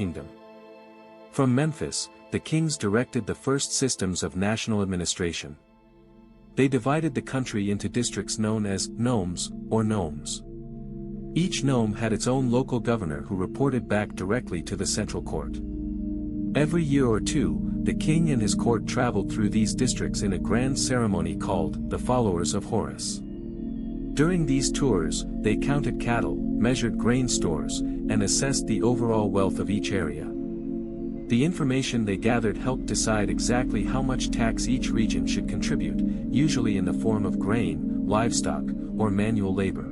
kingdom. From Memphis, the kings directed the first systems of national administration. They divided the country into districts known as nomes, or nomes. Each nome had its own local governor who reported back directly to the central court. Every year or two, the king and his court traveled through these districts in a grand ceremony called the Followers of Horus. During these tours, they counted cattle, measured grain stores, and assessed the overall wealth of each area. The information they gathered helped decide exactly how much tax each region should contribute, usually in the form of grain, livestock, or manual labor.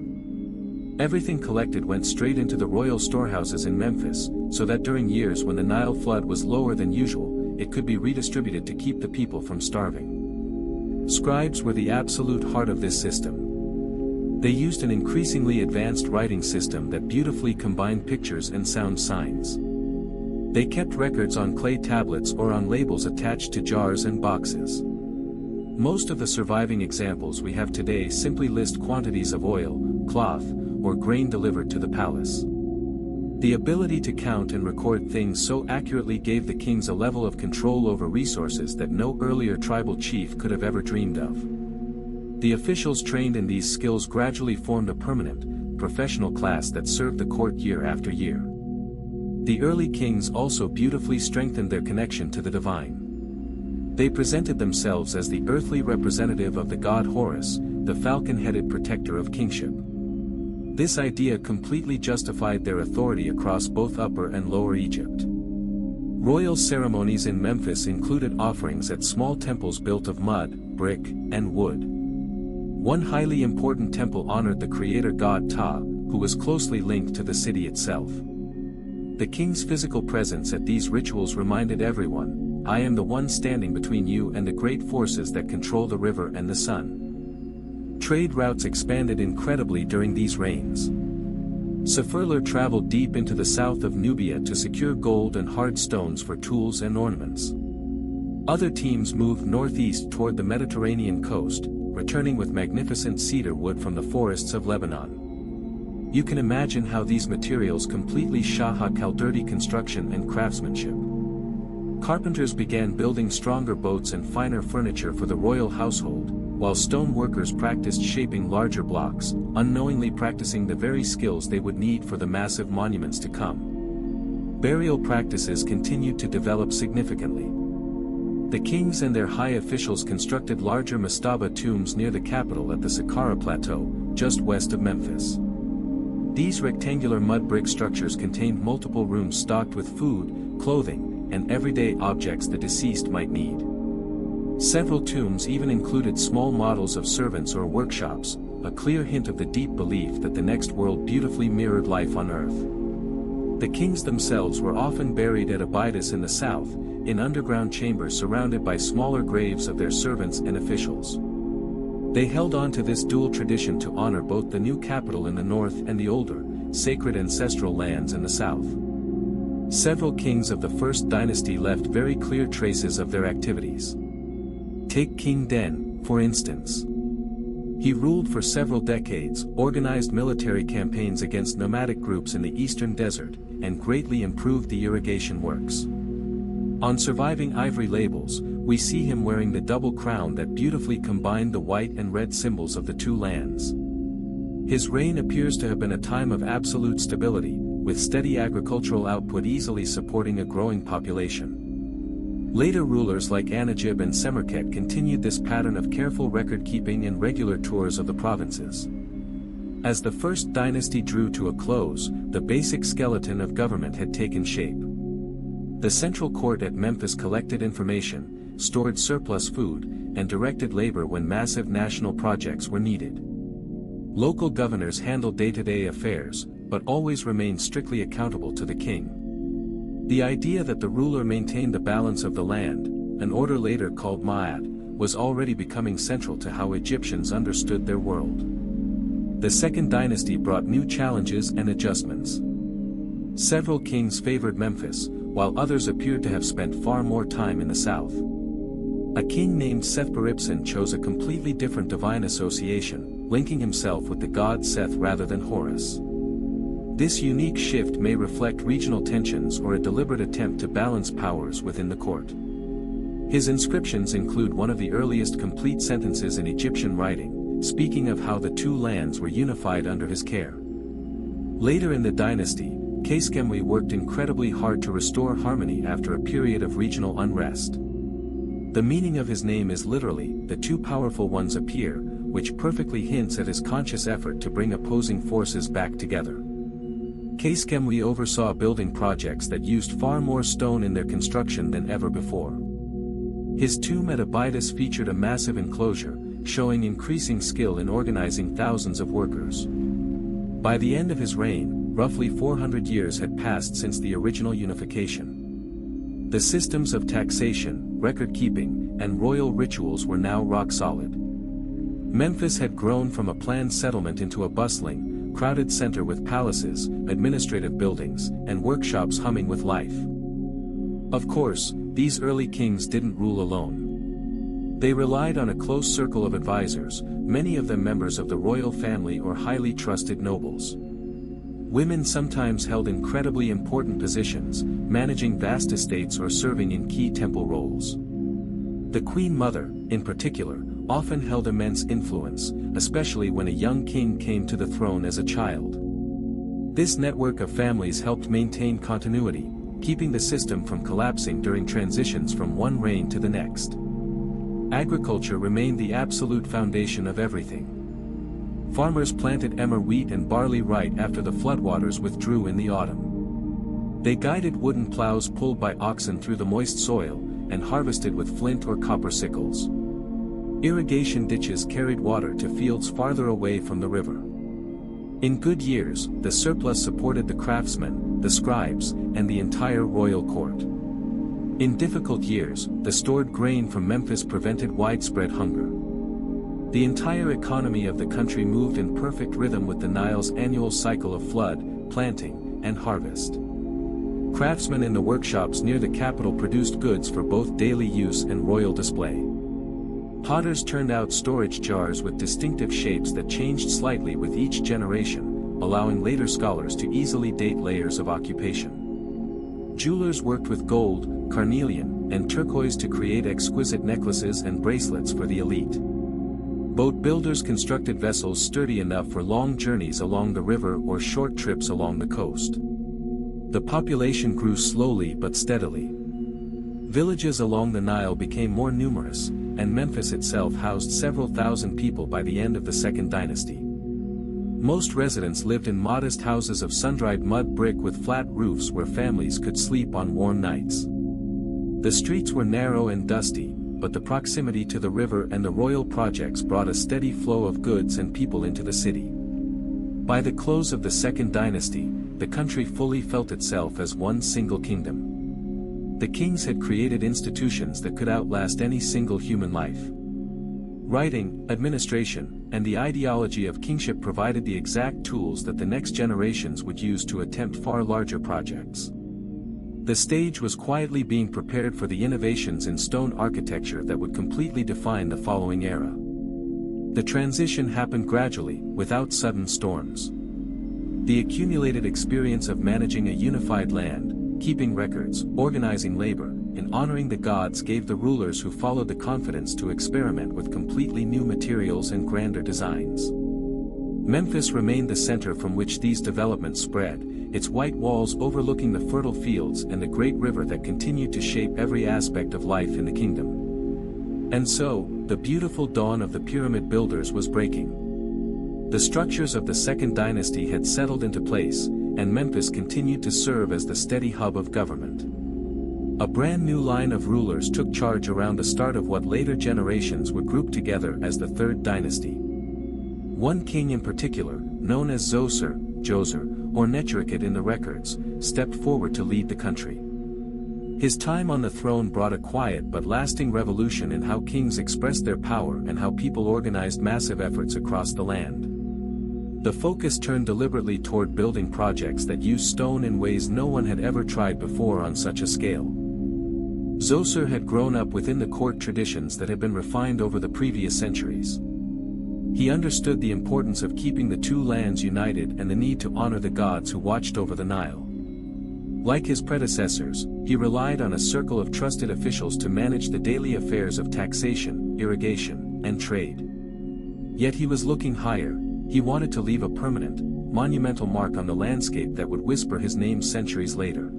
Everything collected went straight into the royal storehouses in Memphis, so that during years when the Nile flood was lower than usual, it could be redistributed to keep the people from starving. Scribes were the absolute heart of this system. They used an increasingly advanced writing system that beautifully combined pictures and sound signs. They kept records on clay tablets or on labels attached to jars and boxes. Most of the surviving examples we have today simply list quantities of oil, cloth, or grain delivered to the palace. The ability to count and record things so accurately gave the kings a level of control over resources that no earlier tribal chief could have ever dreamed of. The officials trained in these skills gradually formed a permanent, professional class that served the court year after year. The early kings also beautifully strengthened their connection to the divine. They presented themselves as the earthly representative of the god Horus, the falcon-headed protector of kingship. This idea completely justified their authority across both Upper and Lower Egypt. Royal ceremonies in Memphis included offerings at small temples built of mud, brick, and wood. One highly important temple honored the creator god Ptah, who was closely linked to the city itself. The king's physical presence at these rituals reminded everyone, "I am the one standing between you and the great forces that control the river and the sun." Trade routes expanded incredibly during these reigns. Safurler traveled deep into the south of Nubia to secure gold and hard stones for tools and ornaments. Other teams moved northeast toward the Mediterranean coast, returning with magnificent cedar wood from the forests of Lebanon. You can imagine how these materials completely Shah-Khaldirti construction and craftsmanship. Carpenters began building stronger boats and finer furniture for the royal household, while stone workers practiced shaping larger blocks, unknowingly practicing the very skills they would need for the massive monuments to come. Burial practices continued to develop significantly. The kings and their high officials constructed larger mastaba tombs near the capital at the Saqqara Plateau, just west of Memphis. These rectangular mud brick structures contained multiple rooms stocked with food, clothing, and everyday objects the deceased might need. Several tombs even included small models of servants or workshops, a clear hint of the deep belief that the next world beautifully mirrored life on Earth. The kings themselves were often buried at Abydos in the south, in underground chambers surrounded by smaller graves of their servants and officials. They held on to this dual tradition to honor both the new capital in the north and the older, sacred ancestral lands in the south. Several kings of the first dynasty left very clear traces of their activities. Take King Den, for instance. He ruled for several decades, organized military campaigns against nomadic groups in the eastern desert, and greatly improved the irrigation works. On surviving ivory labels, we see him wearing the double crown that beautifully combined the white and red symbols of the two lands. His reign appears to have been a time of absolute stability, with steady agricultural output easily supporting a growing population. Later rulers like Anajib and Semerkhet continued this pattern of careful record-keeping and regular tours of the provinces. As the first dynasty drew to a close, the basic skeleton of government had taken shape. The central court at Memphis collected information, stored surplus food, and directed labor when massive national projects were needed. Local governors handled day-to-day affairs, but always remained strictly accountable to the king. The idea that the ruler maintained the balance of the land, an order later called Ma'at, was already becoming central to how Egyptians understood their world. The second dynasty brought new challenges and adjustments. Several kings favored Memphis, while others appeared to have spent far more time in the south. A king named Sethbaripsan chose a completely different divine association, linking himself with the god Seth rather than Horus. This unique shift may reflect regional tensions or a deliberate attempt to balance powers within the court. His inscriptions include one of the earliest complete sentences in Egyptian writing, speaking of how the two lands were unified under his care. Later in the dynasty, Khafre worked incredibly hard to restore harmony after a period of regional unrest. The meaning of his name is literally, "the two powerful ones appear," which perfectly hints at his conscious effort to bring opposing forces back together. Khafre oversaw building projects that used far more stone in their construction than ever before. His tomb at Abydos featured a massive enclosure, showing increasing skill in organizing thousands of workers. By the end of his reign, roughly 400 years had passed since the original unification. The systems of taxation, record-keeping, and royal rituals were now rock-solid. Memphis had grown from a planned settlement into a bustling, crowded center with palaces, administrative buildings, and workshops humming with life. Of course, these early kings didn't rule alone. They relied on a close circle of advisors, many of them members of the royal family or highly trusted nobles. Women sometimes held incredibly important positions, managing vast estates or serving in key temple roles. The Queen Mother, in particular, often held immense influence, especially when a young king came to the throne as a child. This network of families helped maintain continuity, keeping the system from collapsing during transitions from one reign to the next. Agriculture remained the absolute foundation of everything. Farmers planted emmer wheat and barley right after the floodwaters withdrew in the autumn. They guided wooden plows pulled by oxen through the moist soil, and harvested with flint or copper sickles. Irrigation ditches carried water to fields farther away from the river. In good years, the surplus supported the craftsmen, the scribes, and the entire royal court. In difficult years, the stored grain from Memphis prevented widespread hunger. The entire economy of the country moved in perfect rhythm with the Nile's annual cycle of flood, planting, and harvest. Craftsmen in the workshops near the capital produced goods for both daily use and royal display. Potters turned out storage jars with distinctive shapes that changed slightly with each generation, allowing later scholars to easily date layers of occupation. Jewelers worked with gold, carnelian, and turquoise to create exquisite necklaces and bracelets for the elite. Boat builders constructed vessels sturdy enough for long journeys along the river or short trips along the coast. The population grew slowly but steadily. Villages along the Nile became more numerous, and Memphis itself housed several thousand people by the end of the Second Dynasty. Most residents lived in modest houses of sun-dried mud brick with flat roofs where families could sleep on warm nights. The streets were narrow and dusty, but the proximity to the river and the royal projects brought a steady flow of goods and people into the city. By the close of the Second Dynasty, the country fully felt itself as one single kingdom. The kings had created institutions that could outlast any single human life. Writing, administration, and the ideology of kingship provided the exact tools that the next generations would use to attempt far larger projects. The stage was quietly being prepared for the innovations in stone architecture that would completely define the following era. The transition happened gradually, without sudden storms. The accumulated experience of managing a unified land, keeping records, organizing labor, and honoring the gods gave the rulers who followed the confidence to experiment with completely new materials and grander designs. Memphis remained the center from which these developments spread, its white walls overlooking the fertile fields and the great river that continued to shape every aspect of life in the kingdom. And so, the beautiful dawn of the pyramid builders was breaking. The structures of the Second Dynasty had settled into place, and Memphis continued to serve as the steady hub of government. A brand new line of rulers took charge around the start of what later generations would group together as the Third Dynasty. One king in particular, known as Zoser, Djoser, or Nechereket in the records, stepped forward to lead the country. His time on the throne brought a quiet but lasting revolution in how kings expressed their power and how people organized massive efforts across the land. The focus turned deliberately toward building projects that used stone in ways no one had ever tried before on such a scale. Zoser had grown up within the court traditions that had been refined over the previous centuries. He understood the importance of keeping the two lands united and the need to honor the gods who watched over the Nile. Like his predecessors, he relied on a circle of trusted officials to manage the daily affairs of taxation, irrigation, and trade. Yet he was looking higher. He wanted to leave a permanent, monumental mark on the landscape that would whisper his name centuries later.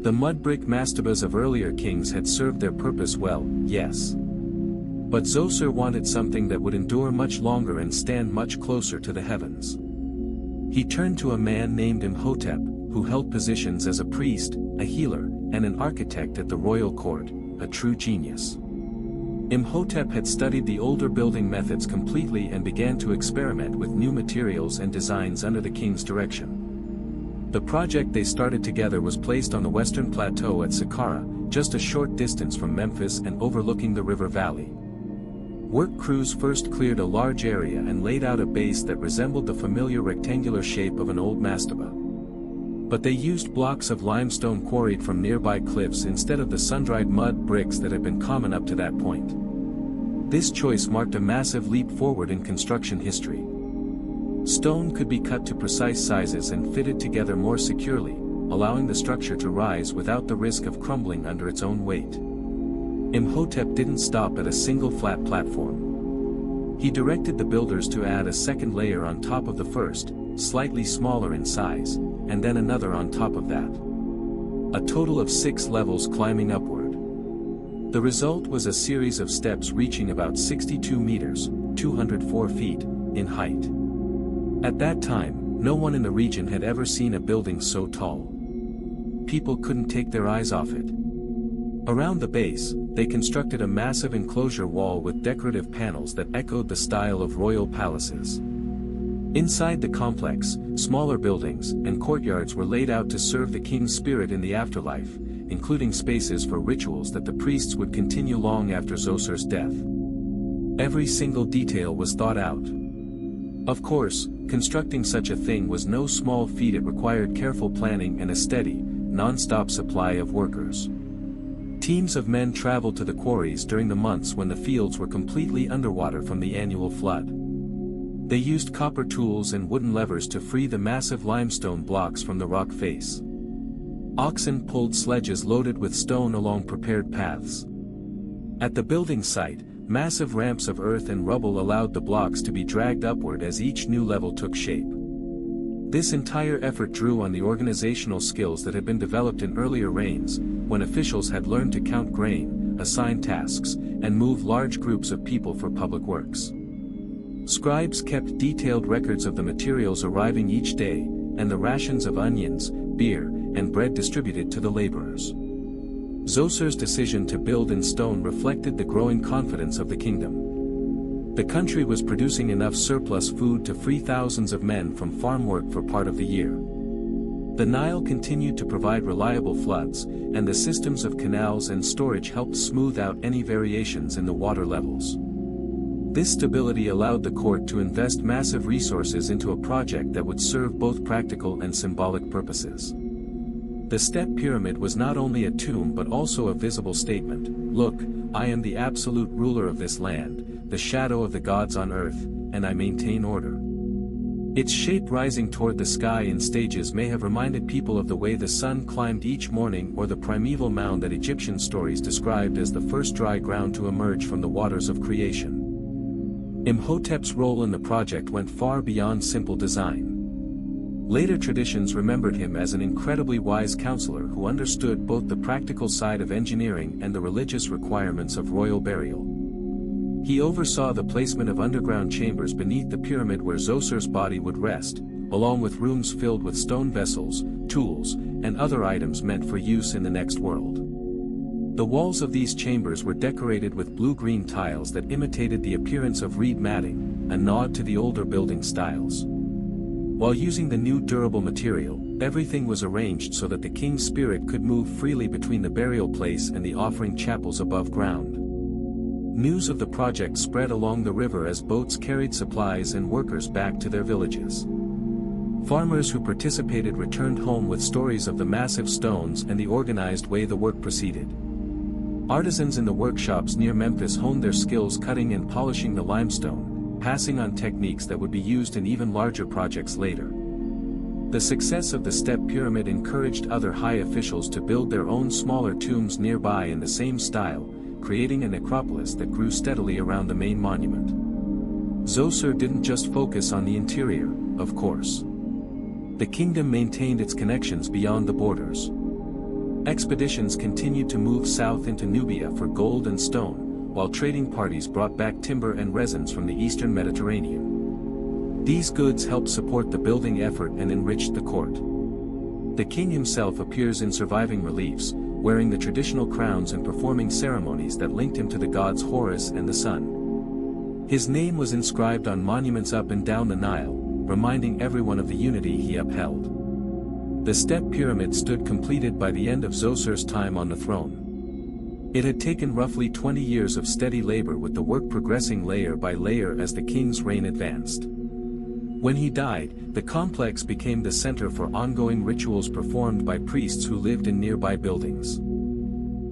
The mud-brick mastabas of earlier kings had served their purpose well, yes. But Zoser wanted something that would endure much longer and stand much closer to the heavens. He turned to a man named Imhotep, who held positions as a priest, a healer, and an architect at the royal court, a true genius. Imhotep had studied the older building methods completely and began to experiment with new materials and designs under the king's direction. The project they started together was placed on the western plateau at Saqqara, just a short distance from Memphis and overlooking the river valley. Work crews first cleared a large area and laid out a base that resembled the familiar rectangular shape of an old mastaba. But they used blocks of limestone quarried from nearby cliffs instead of the sun-dried mud bricks that had been common up to that point. This choice marked a massive leap forward in construction history. Stone could be cut to precise sizes and fitted together more securely, allowing the structure to rise without the risk of crumbling under its own weight. Imhotep didn't stop at a single flat platform. He directed the builders to add a second layer on top of the first, slightly smaller in size, and then another on top of that. A total of 6 levels climbing upward. The result was a series of steps reaching about 62 meters, 204 feet, in height. At that time, no one in the region had ever seen a building so tall. People couldn't take their eyes off it. Around the base, they constructed a massive enclosure wall with decorative panels that echoed the style of royal palaces. Inside the complex, smaller buildings and courtyards were laid out to serve the king's spirit in the afterlife, including spaces for rituals that the priests would continue long after Zoser's death. Every single detail was thought out. Of course, constructing such a thing was no small feat. It required careful planning and a steady, non-stop supply of workers. Teams of men traveled to the quarries during the months when the fields were completely underwater from the annual flood. They used copper tools and wooden levers to free the massive limestone blocks from the rock face. Oxen pulled sledges loaded with stone along prepared paths. At the building site, massive ramps of earth and rubble allowed the blocks to be dragged upward as each new level took shape. This entire effort drew on the organizational skills that had been developed in earlier reigns, when officials had learned to count grain, assign tasks, and move large groups of people for public works. Scribes kept detailed records of the materials arriving each day, and the rations of onions, beer, and bread distributed to the laborers. Zoser's decision to build in stone reflected the growing confidence of the kingdom. The country was producing enough surplus food to free thousands of men from farm work for part of the year. The Nile continued to provide reliable floods, and the systems of canals and storage helped smooth out any variations in the water levels. This stability allowed the court to invest massive resources into a project that would serve both practical and symbolic purposes. The step pyramid was not only a tomb but also a visible statement: "Look, I am the absolute ruler of this land, the shadow of the gods on earth, and I maintain order." Its shape rising toward the sky in stages may have reminded people of the way the sun climbed each morning, or the primeval mound that Egyptian stories described as the first dry ground to emerge from the waters of creation. Imhotep's role in the project went far beyond simple design. Later traditions remembered him as an incredibly wise counselor who understood both the practical side of engineering and the religious requirements of royal burial. He oversaw the placement of underground chambers beneath the pyramid where Zoser's body would rest, along with rooms filled with stone vessels, tools, and other items meant for use in the next world. The walls of these chambers were decorated with blue-green tiles that imitated the appearance of reed matting, a nod to the older building styles. While using the new durable material, everything was arranged so that the king's spirit could move freely between the burial place and the offering chapels above ground. News of the project spread along the river as boats carried supplies and workers back to their villages. Farmers who participated returned home with stories of the massive stones and the organized way the work proceeded. Artisans in the workshops near Memphis honed their skills cutting and polishing the limestone, passing on techniques that would be used in even larger projects later. The success of the step pyramid encouraged other high officials to build their own smaller tombs nearby in the same style, creating a necropolis that grew steadily around the main monument. Zoser didn't just focus on the interior, of course. The kingdom maintained its connections beyond the borders. Expeditions continued to move south into Nubia for gold and stone, while trading parties brought back timber and resins from the eastern Mediterranean. These goods helped support the building effort and enriched the court. The king himself appears in surviving reliefs, wearing the traditional crowns and performing ceremonies that linked him to the gods Horus and the sun. His name was inscribed on monuments up and down the Nile, reminding everyone of the unity he upheld. The step pyramid stood completed by the end of Zoser's time on the throne. It had taken roughly 20 years of steady labor, with the work progressing layer by layer as the king's reign advanced. When he died, the complex became the center for ongoing rituals performed by priests who lived in nearby buildings.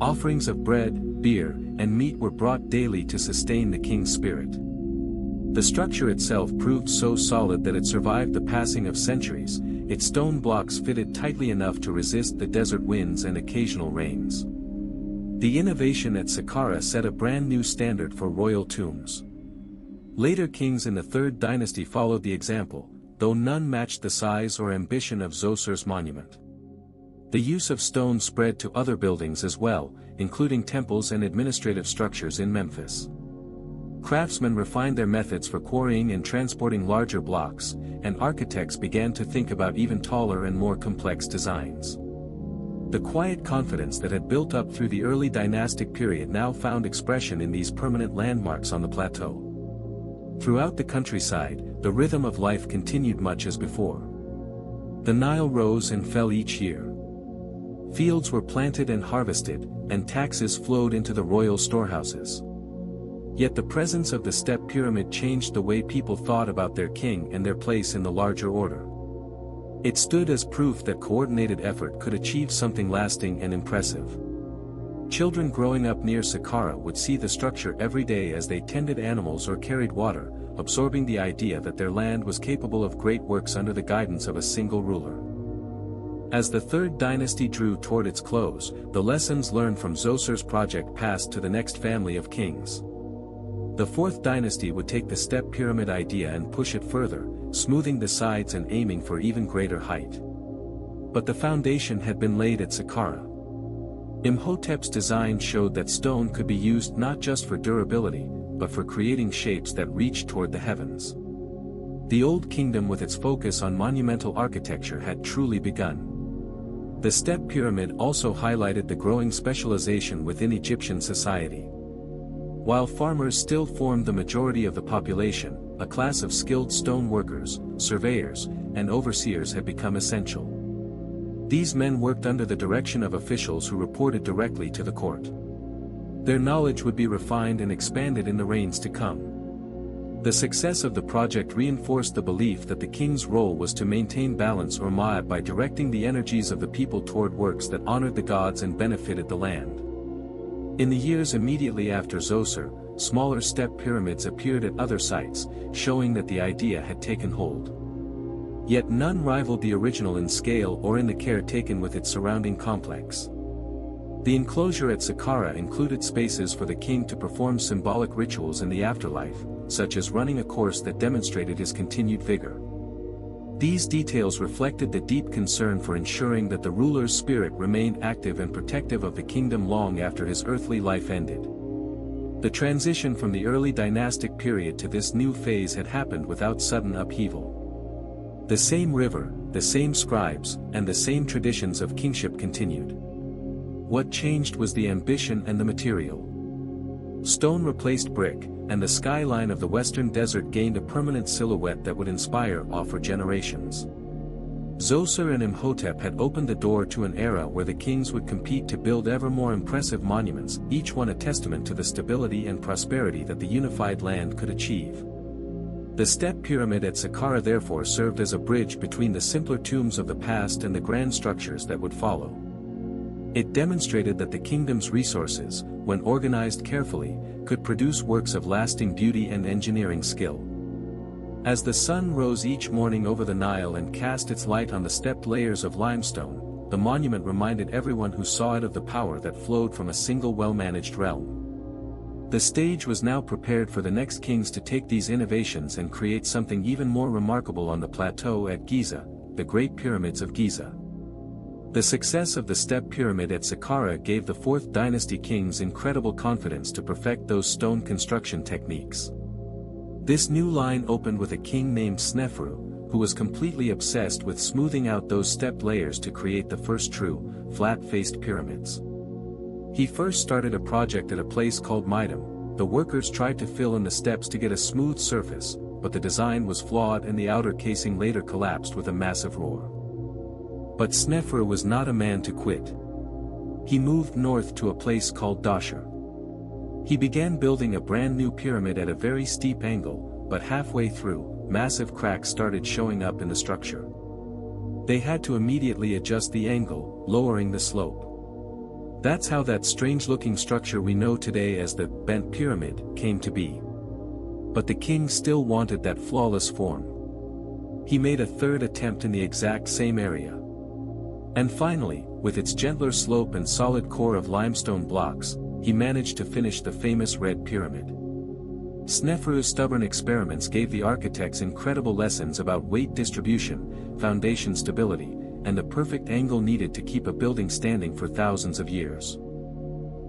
Offerings of bread, beer, and meat were brought daily to sustain the king's spirit. The structure itself proved so solid that it survived the passing of centuries, its stone blocks fitted tightly enough to resist the desert winds and occasional rains. The innovation at Saqqara set a brand new standard for royal tombs. Later kings in the Third Dynasty followed the example, though none matched the size or ambition of Zoser's monument. The use of stone spread to other buildings as well, including temples and administrative structures in Memphis. Craftsmen refined their methods for quarrying and transporting larger blocks, and architects began to think about even taller and more complex designs. The quiet confidence that had built up through the early dynastic period now found expression in these permanent landmarks on the plateau. Throughout the countryside, the rhythm of life continued much as before. The Nile rose and fell each year. Fields were planted and harvested, and taxes flowed into the royal storehouses. Yet the presence of the step pyramid changed the way people thought about their king and their place in the larger order. It stood as proof that coordinated effort could achieve something lasting and impressive. Children growing up near Saqqara would see the structure every day as they tended animals or carried water, absorbing the idea that their land was capable of great works under the guidance of a single ruler. As the Third Dynasty drew toward its close, the lessons learned from Zoser's project passed to the next family of kings. The Fourth Dynasty would take the step pyramid idea and push it further, smoothing the sides and aiming for even greater height. But the foundation had been laid at Saqqara. Imhotep's design showed that stone could be used not just for durability, but for creating shapes that reached toward the heavens. The Old Kingdom with its focus on monumental architecture had truly begun. The step pyramid also highlighted the growing specialization within Egyptian society. While farmers still formed the majority of the population, a class of skilled stone workers, surveyors, and overseers had become essential. These men worked under the direction of officials who reported directly to the court. Their knowledge would be refined and expanded in the reigns to come. The success of the project reinforced the belief that the king's role was to maintain balance or ma'at by directing the energies of the people toward works that honored the gods and benefited the land. In the years immediately after Zoser, smaller step pyramids appeared at other sites, showing that the idea had taken hold. Yet none rivaled the original in scale or in the care taken with its surrounding complex. The enclosure at Saqqara included spaces for the king to perform symbolic rituals in the afterlife, such as running a course that demonstrated his continued vigor. These details reflected the deep concern for ensuring that the ruler's spirit remained active and protective of the kingdom long after his earthly life ended. The transition from the early dynastic period to this new phase had happened without sudden upheaval. The same river, the same scribes, and the same traditions of kingship continued. What changed was the ambition and the material. Stone replaced brick, and the skyline of the western desert gained a permanent silhouette that would inspire awe for generations. Zoser and Imhotep had opened the door to an era where the kings would compete to build ever more impressive monuments, each one a testament to the stability and prosperity that the unified land could achieve. The step pyramid at Saqqara therefore served as a bridge between the simpler tombs of the past and the grand structures that would follow. It demonstrated that the kingdom's resources, when organized carefully, could produce works of lasting beauty and engineering skill. As the sun rose each morning over the Nile and cast its light on the stepped layers of limestone, the monument reminded everyone who saw it of the power that flowed from a single well-managed realm. The stage was now prepared for the next kings to take these innovations and create something even more remarkable on the plateau at Giza, the Great Pyramids of Giza. The success of the step pyramid at Saqqara gave the 4th dynasty kings incredible confidence to perfect those stone construction techniques. This new line opened with a king named Snefru, who was completely obsessed with smoothing out those stepped layers to create the first true, flat-faced pyramids. He first started a project at a place called Midam. The workers tried to fill in the steps to get a smooth surface, but the design was flawed and the outer casing later collapsed with a massive roar. But Snefru was not a man to quit. He moved north to a place called Dashur. He began building a brand new pyramid at a very steep angle, but halfway through, massive cracks started showing up in the structure. They had to immediately adjust the angle, lowering the slope. That's how that strange-looking structure we know today as the bent pyramid came to be. But the king still wanted that flawless form. He made a third attempt in the exact same area. And finally, with its gentler slope and solid core of limestone blocks, he managed to finish the famous Red Pyramid. Snefru's stubborn experiments gave the architects incredible lessons about weight distribution, foundation stability, and the perfect angle needed to keep a building standing for thousands of years.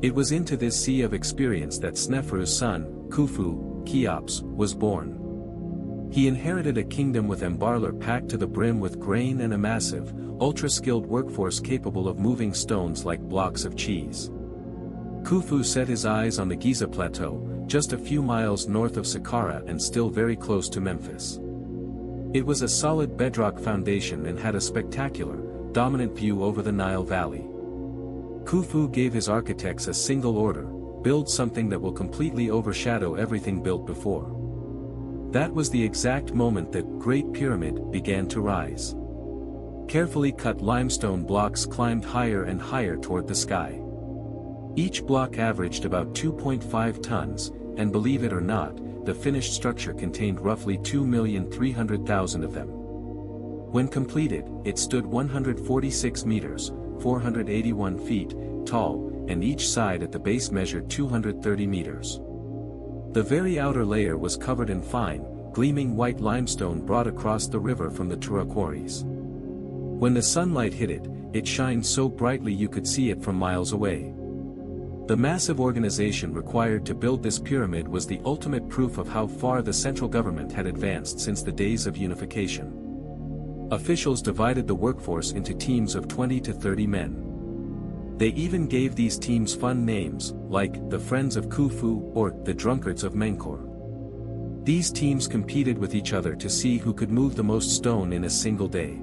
It was into this sea of experience that Snefru's son, Khufu, Cheops, was born. He inherited a kingdom with Embarler packed to the brim with grain and a massive, ultra-skilled workforce capable of moving stones like blocks of cheese. Khufu set his eyes on the Giza Plateau, just a few miles north of Saqqara and still very close to Memphis. It was a solid bedrock foundation and had a spectacular, dominant view over the Nile Valley. Khufu gave his architects a single order: build something that will completely overshadow everything built before. That was the exact moment that Great Pyramid began to rise. Carefully cut limestone blocks climbed higher and higher toward the sky. Each block averaged about 2.5 tons, and believe it or not, the finished structure contained roughly 2,300,000 of them. When completed, it stood 146 meters, 481 feet, tall, and each side at the base measured 230 meters. The very outer layer was covered in fine, gleaming white limestone brought across the river from the Tura quarries. When the sunlight hit it, it shined so brightly you could see it from miles away. The massive organization required to build this pyramid was the ultimate proof of how far the central government had advanced since the days of unification. Officials divided the workforce into teams of 20 to 30 men. They even gave these teams fun names, like the Friends of Khufu or the Drunkards of Menkaure. These teams competed with each other to see who could move the most stone in a single day.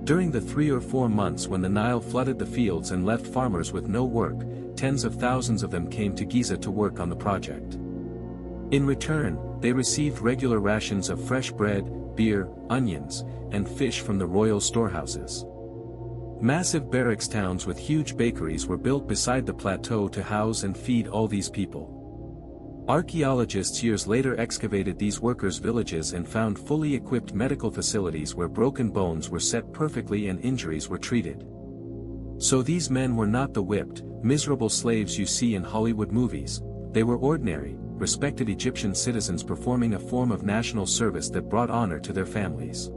During the 3 or 4 months when the Nile flooded the fields and left farmers with no work, tens of thousands of them came to Giza to work on the project. In return, they received regular rations of fresh bread, beer, onions, and fish from the royal storehouses. Massive barracks towns with huge bakeries were built beside the plateau to house and feed all these people. Archaeologists years later excavated these workers' villages and found fully equipped medical facilities where broken bones were set perfectly and injuries were treated. So these men were not the whipped, miserable slaves you see in Hollywood movies. They were ordinary, respected Egyptian citizens performing a form of national service that brought honor to their families.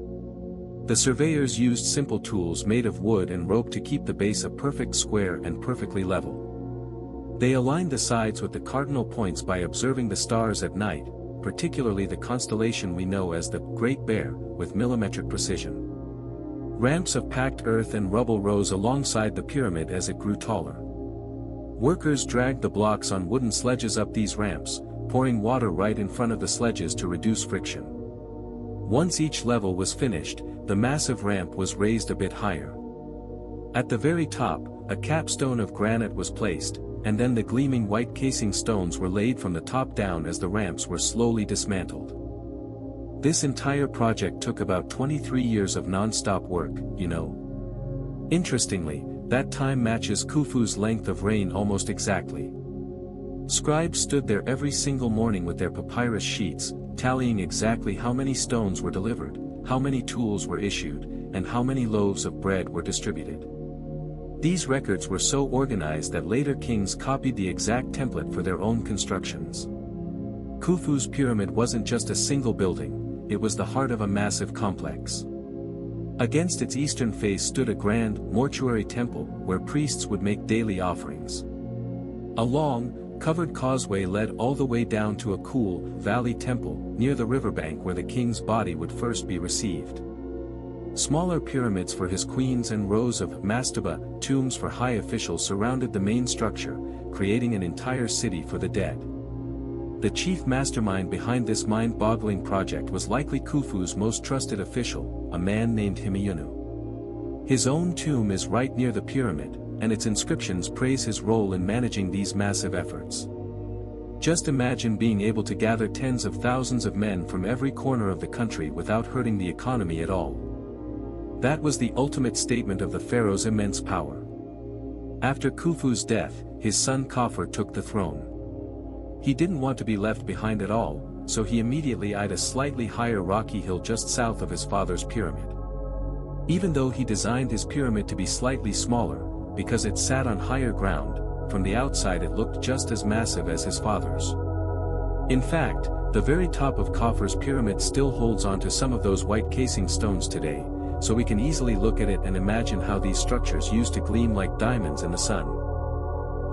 The surveyors used simple tools made of wood and rope to keep the base a perfect square and perfectly level. They aligned the sides with the cardinal points by observing the stars at night, particularly the constellation we know as the Great Bear, with millimetric precision. Ramps of packed earth and rubble rose alongside the pyramid as it grew taller. Workers dragged the blocks on wooden sledges up these ramps, pouring water right in front of the sledges to reduce friction. Once each level was finished, the massive ramp was raised a bit higher. At the very top, a capstone of granite was placed, and then the gleaming white casing stones were laid from the top down as the ramps were slowly dismantled. This entire project took about 23 years of non-stop work, you know. Interestingly, that time matches Khufu's length of reign almost exactly. Scribes stood there every single morning with their papyrus sheets, tallying exactly how many stones were delivered, how many tools were issued, and how many loaves of bread were distributed. These records were so organized that later kings copied the exact template for their own constructions. Khufu's pyramid wasn't just a single building, it was the heart of a massive complex. Against its eastern face stood a grand, mortuary temple where priests would make daily offerings. A long, covered causeway led all the way down to a cool, valley temple near the riverbank where the king's body would first be received. Smaller pyramids for his queens and rows of mastaba, tombs for high officials surrounded the main structure, creating an entire city for the dead. The chief mastermind behind this mind-boggling project was likely Khufu's most trusted official, a man named Himeyunu. His own tomb is right near the pyramid, and its inscriptions praise his role in managing these massive efforts. Just imagine being able to gather tens of thousands of men from every corner of the country without hurting the economy at all. That was the ultimate statement of the pharaoh's immense power. After Khufu's death, his son Khafre took the throne. He didn't want to be left behind at all, so he immediately eyed a slightly higher rocky hill just south of his father's pyramid. Even though he designed his pyramid to be slightly smaller, because it sat on higher ground, from the outside it looked just as massive as his father's. In fact, the very top of Khafre's pyramid still holds onto some of those white casing stones today, so we can easily look at it and imagine how these structures used to gleam like diamonds in the sun.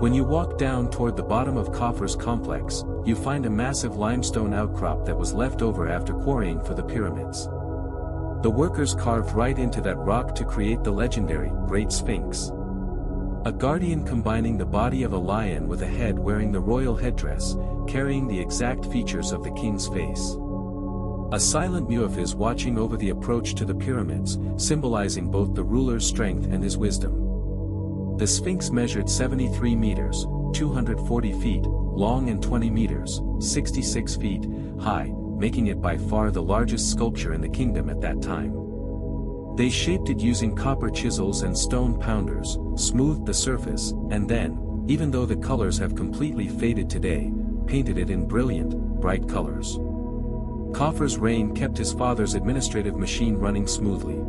When you walk down toward the bottom of Khafre's complex, you find a massive limestone outcrop that was left over after quarrying for the pyramids. The workers carved right into that rock to create the legendary Great Sphinx. A guardian combining the body of a lion with a head wearing the royal headdress, carrying the exact features of the king's face. A silent unifies watching over the approach to the pyramids, symbolizing both the ruler's strength and his wisdom. The Sphinx measured 73 meters, 240 feet, long and 20 meters, 66 feet, high, making it by far the largest sculpture in the kingdom at that time. They shaped it using copper chisels and stone pounders, smoothed the surface, and then, even though the colors have completely faded today, painted it in brilliant, bright colors. Khafre's reign kept his father's administrative machine running smoothly.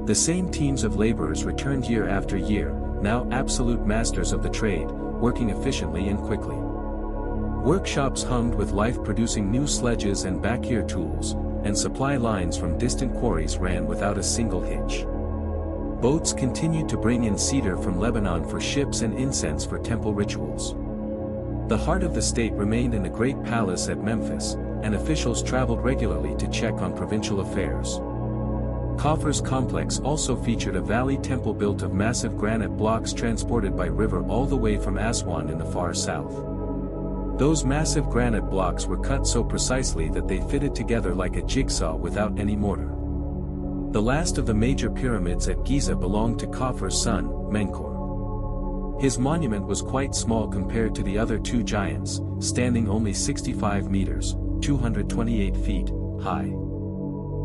The same teams of laborers returned year after year, now absolute masters of the trade, working efficiently and quickly. Workshops hummed with life, producing new sledges and backyar tools, and supply lines from distant quarries ran without a single hitch. Boats continued to bring in cedar from Lebanon for ships and incense for temple rituals. The heart of the state remained in the Great Palace at Memphis, and officials traveled regularly to check on provincial affairs. Khafre's complex also featured a valley temple built of massive granite blocks transported by river all the way from Aswan in the far south. Those massive granite blocks were cut so precisely that they fitted together like a jigsaw without any mortar. The last of the major pyramids at Giza belonged to Khafre's son, Menkaure. His monument was quite small compared to the other two giants, standing only 65 meters, 228 feet, high.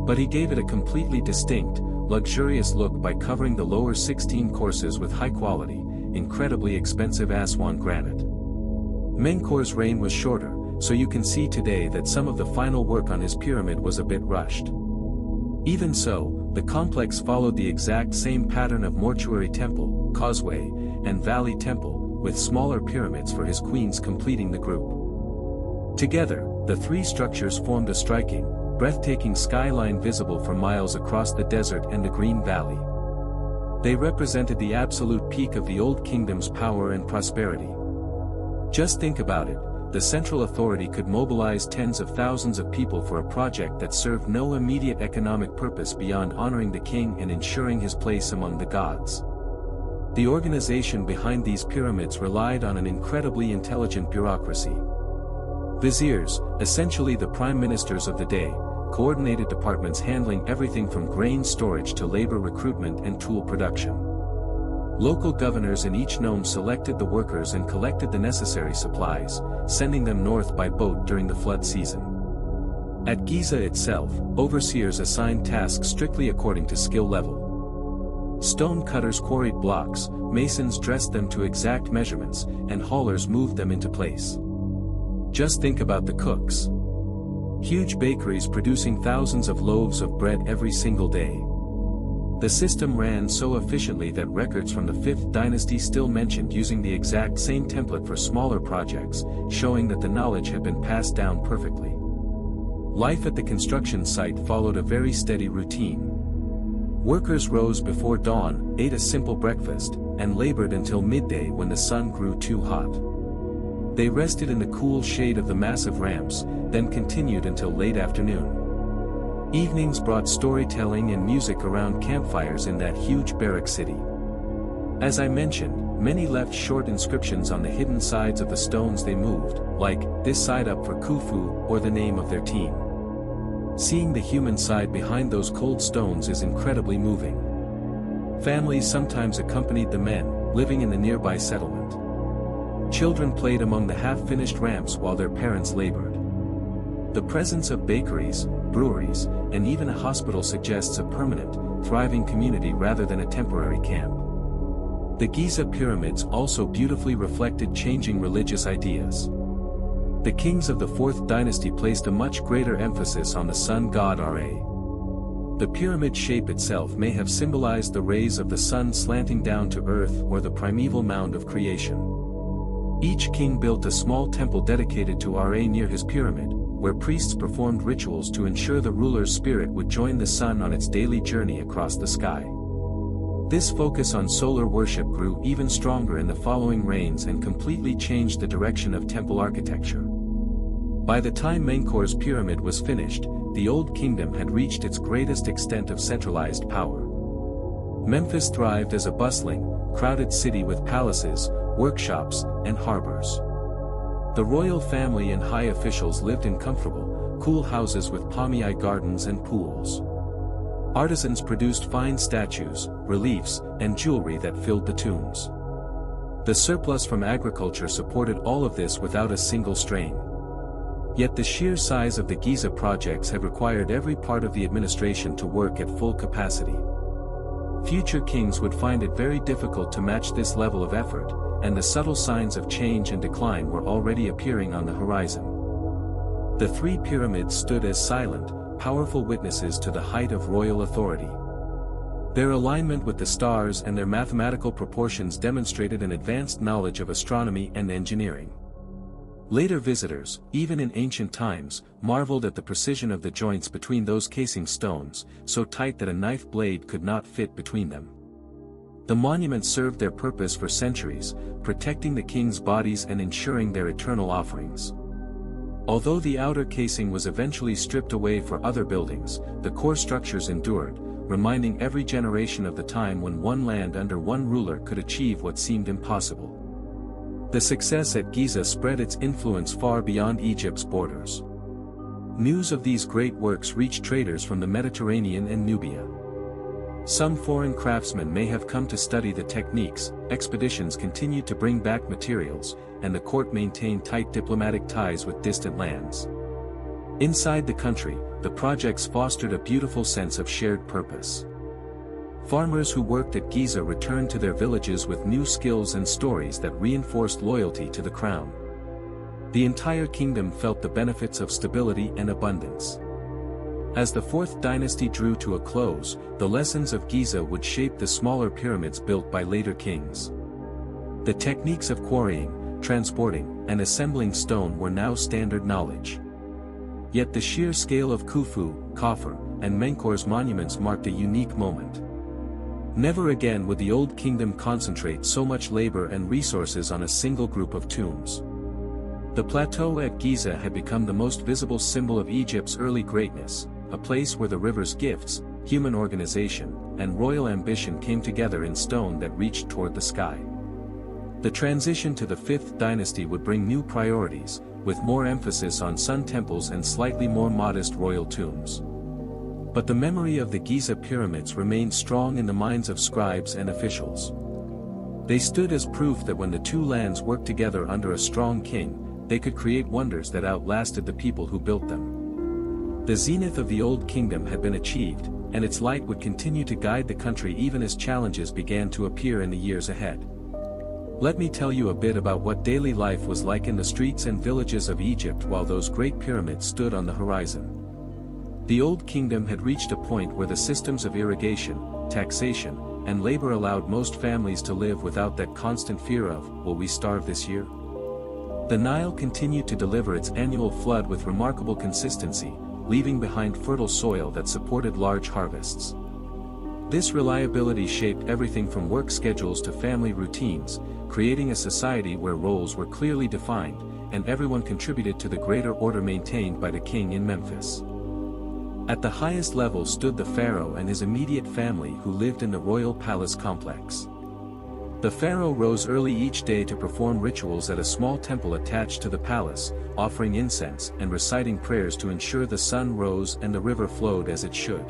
But he gave it a completely distinct, luxurious look by covering the lower 16 courses with high-quality, incredibly expensive Aswan granite. Menkaure's reign was shorter, so you can see today that some of the final work on his pyramid was a bit rushed. Even so, the complex followed the exact same pattern of mortuary temple, causeway, and valley temple, with smaller pyramids for his queens completing the group. Together, the three structures formed a striking, breathtaking skyline visible for miles across the desert and the green valley. They represented the absolute peak of the Old Kingdom's power and prosperity. Just think about it, the central authority could mobilize tens of thousands of people for a project that served no immediate economic purpose beyond honoring the king and ensuring his place among the gods. The organization behind these pyramids relied on an incredibly intelligent bureaucracy. Viziers, essentially the prime ministers of the day, coordinated departments handling everything from grain storage to labor recruitment and tool production. Local governors in each nome selected the workers and collected the necessary supplies, sending them north by boat during the flood season. At Giza itself, overseers assigned tasks strictly according to skill level. Stone cutters quarried blocks, masons dressed them to exact measurements, and haulers moved them into place. Just think about the cooks. Huge bakeries producing thousands of loaves of bread every single day. The system ran so efficiently that records from the 5th dynasty still mentioned using the exact same template for smaller projects, showing that the knowledge had been passed down perfectly. Life at the construction site followed a very steady routine. Workers rose before dawn, ate a simple breakfast, and labored until midday when the sun grew too hot. They rested in the cool shade of the massive ramps, then continued until late afternoon. Evenings brought storytelling and music around campfires in that huge barrack city. As I mentioned, many left short inscriptions on the hidden sides of the stones they moved, like, "This side up for Khufu," or the name of their team. Seeing the human side behind those cold stones is incredibly moving. Families sometimes accompanied the men, living in the nearby settlement. Children played among the half-finished ramps while their parents labored. The presence of bakeries, breweries, and even a hospital suggests a permanent, thriving community rather than a temporary camp. The Giza pyramids also beautifully reflected changing religious ideas. The kings of the 4th dynasty placed a much greater emphasis on the sun god Ra. The pyramid shape itself may have symbolized the rays of the sun slanting down to earth or the primeval mound of creation. Each king built a small temple dedicated to Ra near his pyramid, where priests performed rituals to ensure the ruler's spirit would join the sun on its daily journey across the sky. This focus on solar worship grew even stronger in the following reigns and completely changed the direction of temple architecture. By the time Menkaur's pyramid was finished, the Old Kingdom had reached its greatest extent of centralized power. Memphis thrived as a bustling, crowded city with palaces, workshops, and harbors. The royal family and high officials lived in comfortable, cool houses with palmy gardens and pools. Artisans produced fine statues, reliefs, and jewelry that filled the tombs. The surplus from agriculture supported all of this without a single strain. Yet the sheer size of the Giza projects have required every part of the administration to work at full capacity. Future kings would find it very difficult to match this level of effort, and the subtle signs of change and decline were already appearing on the horizon. The 3 pyramids stood as silent, powerful witnesses to the height of royal authority. Their alignment with the stars and their mathematical proportions demonstrated an advanced knowledge of astronomy and engineering. Later visitors, even in ancient times, marveled at the precision of the joints between those casing stones, so tight that a knife blade could not fit between them. The monuments served their purpose for centuries, protecting the king's bodies and ensuring their eternal offerings. Although the outer casing was eventually stripped away for other buildings, the core structures endured, reminding every generation of the time when one land under one ruler could achieve what seemed impossible. The success at Giza spread its influence far beyond Egypt's borders. News of these great works reached traders from the Mediterranean and Nubia. Some foreign craftsmen may have come to study the techniques, expeditions continued to bring back materials, and the court maintained tight diplomatic ties with distant lands. Inside the country, the projects fostered a beautiful sense of shared purpose. Farmers who worked at Giza returned to their villages with new skills and stories that reinforced loyalty to the crown. The entire kingdom felt the benefits of stability and abundance. As the 4th dynasty drew to a close, the lessons of Giza would shape the smaller pyramids built by later kings. The techniques of quarrying, transporting, and assembling stone were now standard knowledge. Yet the sheer scale of Khufu, Khafre, and Menkaur's monuments marked a unique moment. Never again would the Old Kingdom concentrate so much labor and resources on a single group of tombs. The plateau at Giza had become the most visible symbol of Egypt's early greatness, a place where the river's gifts, human organization, and royal ambition came together in stone that reached toward the sky. The transition to the 5th dynasty would bring new priorities, with more emphasis on sun temples and slightly more modest royal tombs. But the memory of the Giza pyramids remained strong in the minds of scribes and officials. They stood as proof that when the two lands worked together under a strong king, they could create wonders that outlasted the people who built them. The zenith of the Old Kingdom had been achieved, and its light would continue to guide the country even as challenges began to appear in the years ahead. Let me tell you a bit about what daily life was like in the streets and villages of Egypt while those great pyramids stood on the horizon. The Old Kingdom had reached a point where the systems of irrigation, taxation, and labor allowed most families to live without that constant fear of, will we starve this year? The Nile continued to deliver its annual flood with remarkable consistency, leaving behind fertile soil that supported large harvests. This reliability shaped everything from work schedules to family routines, creating a society where roles were clearly defined, and everyone contributed to the greater order maintained by the king in Memphis. At the highest level stood the pharaoh and his immediate family who lived in the royal palace complex. The pharaoh rose early each day to perform rituals at a small temple attached to the palace, offering incense and reciting prayers to ensure the sun rose and the river flowed as it should.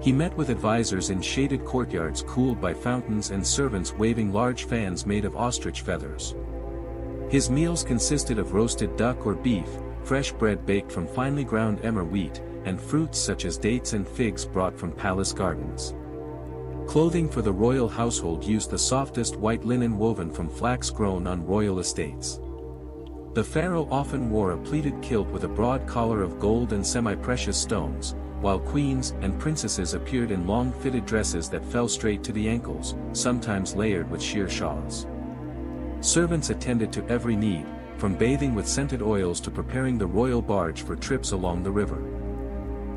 He met with advisors in shaded courtyards cooled by fountains and servants waving large fans made of ostrich feathers. His meals consisted of roasted duck or beef, fresh bread baked from finely ground emmer wheat, and fruits such as dates and figs brought from palace gardens. Clothing for the royal household used the softest white linen woven from flax grown on royal estates. The pharaoh often wore a pleated kilt with a broad collar of gold and semi-precious stones, while queens and princesses appeared in long fitted dresses that fell straight to the ankles, sometimes layered with sheer shawls. Servants attended to every need, from bathing with scented oils to preparing the royal barge for trips along the river.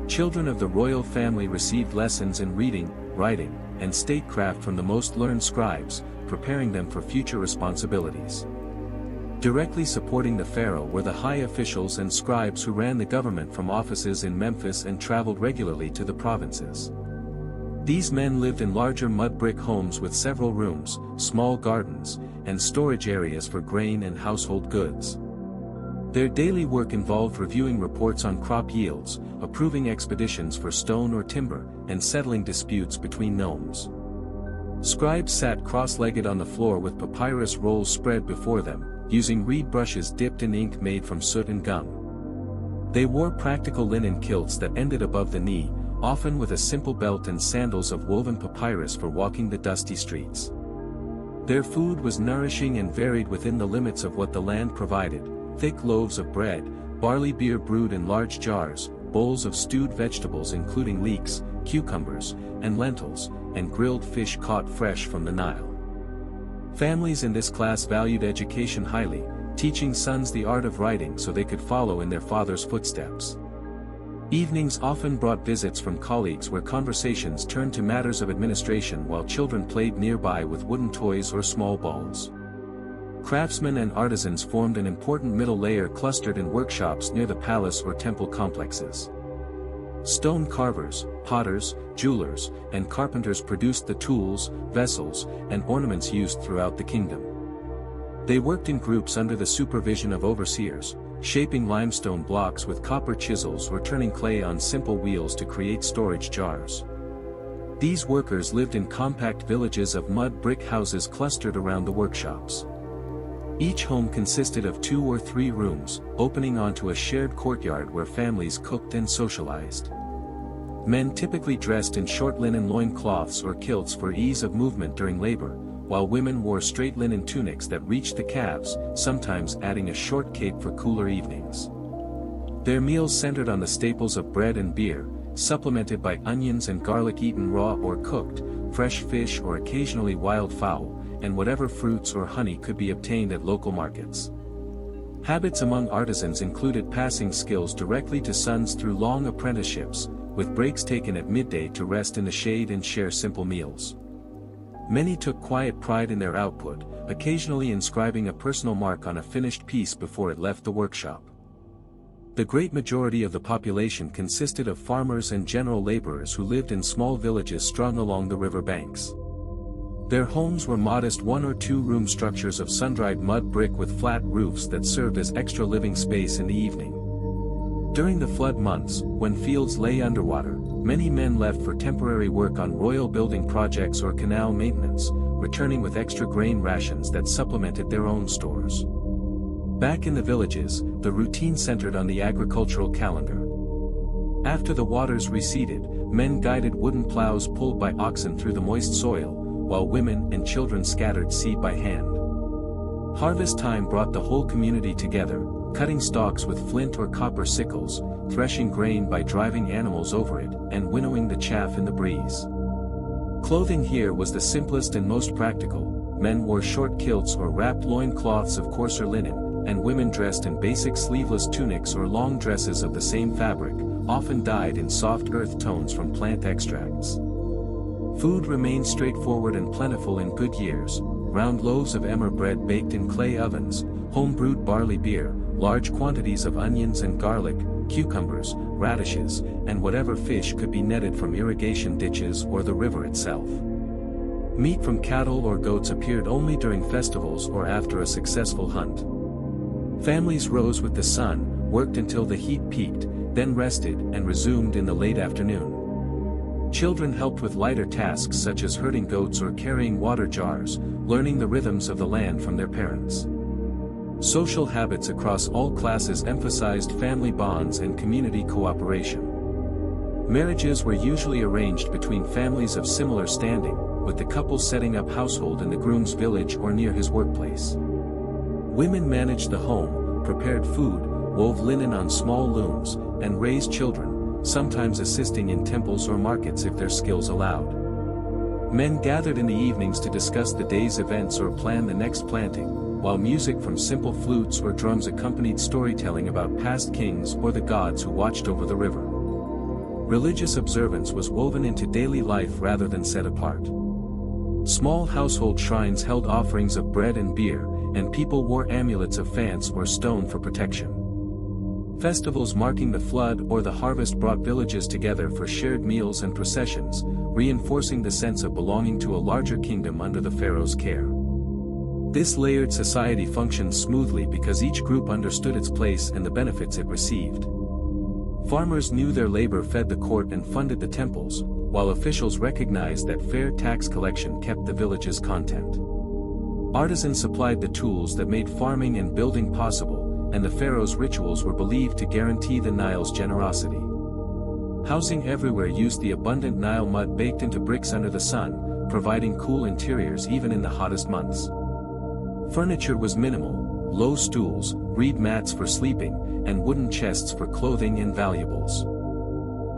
Children of the royal family received lessons in reading, writing, and statecraft from the most learned scribes, preparing them for future responsibilities. Directly supporting the pharaoh were the high officials and scribes who ran the government from offices in Memphis and traveled regularly to the provinces. These men lived in larger mud brick homes with several rooms, small gardens, and storage areas for grain and household goods. Their daily work involved reviewing reports on crop yields, approving expeditions for stone or timber, and settling disputes between nomes. Scribes sat cross-legged on the floor with papyrus rolls spread before them, using reed brushes dipped in ink made from soot and gum. They wore practical linen kilts that ended above the knee, often with a simple belt and sandals of woven papyrus for walking the dusty streets. Their food was nourishing and varied within the limits of what the land provided: thick loaves of bread, barley beer brewed in large jars, bowls of stewed vegetables including leeks, cucumbers, and lentils, and grilled fish caught fresh from the Nile. Families in this class valued education highly, teaching sons the art of writing so they could follow in their father's footsteps. Evenings often brought visits from colleagues where conversations turned to matters of administration while children played nearby with wooden toys or small balls. Craftsmen and artisans formed an important middle layer clustered in workshops near the palace or temple complexes. Stone carvers, potters, jewelers, and carpenters produced the tools, vessels, and ornaments used throughout the kingdom. They worked in groups under the supervision of overseers, shaping limestone blocks with copper chisels or turning clay on simple wheels to create storage jars. These workers lived in compact villages of mud brick houses clustered around the workshops. Each home consisted of 2 or 3 rooms, opening onto a shared courtyard where families cooked and socialized. Men typically dressed in short linen loincloths or kilts for ease of movement during labor, while women wore straight linen tunics that reached the calves, sometimes adding a short cape for cooler evenings. Their meals centered on the staples of bread and beer, supplemented by onions and garlic eaten raw or cooked, fresh fish or occasionally wild fowl, and whatever fruits or honey could be obtained at local markets. Habits among artisans included passing skills directly to sons through long apprenticeships, with breaks taken at midday to rest in the shade and share simple meals. Many took quiet pride in their output, occasionally inscribing a personal mark on a finished piece before it left the workshop. The great majority of the population consisted of farmers and general laborers who lived in small villages strung along the river banks. Their homes were modest 1 or 2 room structures of sun-dried mud brick with flat roofs that served as extra living space in the evening. During the flood months, when fields lay underwater, many men left for temporary work on royal building projects or canal maintenance, returning with extra grain rations that supplemented their own stores. Back in the villages, the routine centered on the agricultural calendar. After the waters receded, men guided wooden plows pulled by oxen through the moist soil, while women and children scattered seed by hand. Harvest time brought the whole community together, cutting stalks with flint or copper sickles, threshing grain by driving animals over it, and winnowing the chaff in the breeze. Clothing here was the simplest and most practical. Men wore short kilts or wrapped loin-cloths of coarser linen, and women dressed in basic sleeveless tunics or long dresses of the same fabric, often dyed in soft earth tones from plant extracts. Food remained straightforward and plentiful in good years: round loaves of emmer bread baked in clay ovens, home-brewed barley beer, large quantities of onions and garlic, cucumbers, radishes, and whatever fish could be netted from irrigation ditches or the river itself. Meat from cattle or goats appeared only during festivals or after a successful hunt. Families rose with the sun, worked until the heat peaked, then rested and resumed in the late afternoon. Children helped with lighter tasks such as herding goats or carrying water jars, learning the rhythms of the land from their parents. Social habits across all classes emphasized family bonds and community cooperation. Marriages were usually arranged between families of similar standing, with the couple setting up household in the groom's village or near his workplace. Women managed the home, prepared food, wove linen on small looms, and raised children, sometimes assisting in temples or markets if their skills allowed. Men gathered in the evenings to discuss the day's events or plan the next planting, while music from simple flutes or drums accompanied storytelling about past kings or the gods who watched over the river. Religious observance was woven into daily life rather than set apart. Small household shrines held offerings of bread and beer, and people wore amulets of fance or stone for protection. Festivals marking the flood or the harvest brought villages together for shared meals and processions, reinforcing the sense of belonging to a larger kingdom under the pharaoh's care. This layered society functioned smoothly because each group understood its place and the benefits it received. Farmers knew their labor fed the court and funded the temples, while officials recognized that fair tax collection kept the village's content. Artisans supplied the tools that made farming and building possible, and the pharaoh's rituals were believed to guarantee the Nile's generosity. Housing everywhere used the abundant Nile mud baked into bricks under the sun, providing cool interiors even in the hottest months. Furniture was minimal: low stools, reed mats for sleeping, and wooden chests for clothing and valuables.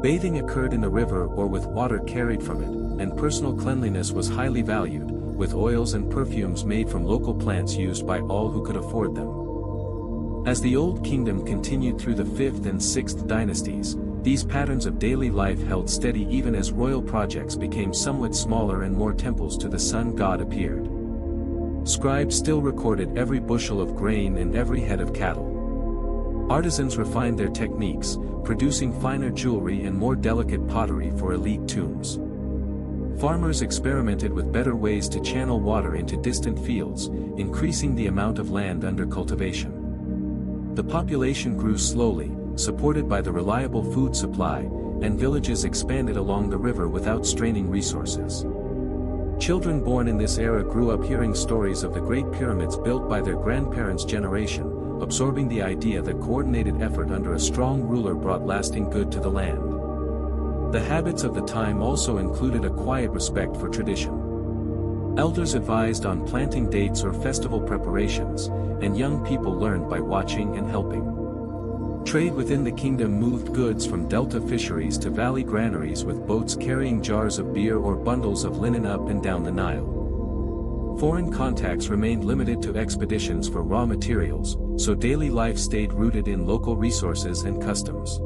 Bathing occurred in the river or with water carried from it, and personal cleanliness was highly valued, with oils and perfumes made from local plants used by all who could afford them. As the Old Kingdom continued through the 5th and 6th dynasties, these patterns of daily life held steady even as royal projects became somewhat smaller and more temples to the sun god appeared. Scribes still recorded every bushel of grain and every head of cattle. Artisans refined their techniques, producing finer jewelry and more delicate pottery for elite tombs. Farmers experimented with better ways to channel water into distant fields, increasing the amount of land under cultivation. The population grew slowly, supported by the reliable food supply, and villages expanded along the river without straining resources. Children born in this era grew up hearing stories of the Great Pyramids built by their grandparents' generation, absorbing the idea that coordinated effort under a strong ruler brought lasting good to the land. The habits of the time also included a quiet respect for tradition. Elders advised on planting dates or festival preparations, and young people learned by watching and helping. Trade within the kingdom moved goods from delta fisheries to valley granaries with boats carrying jars of beer or bundles of linen up and down the Nile. Foreign contacts remained limited to expeditions for raw materials, so daily life stayed rooted in local resources and customs.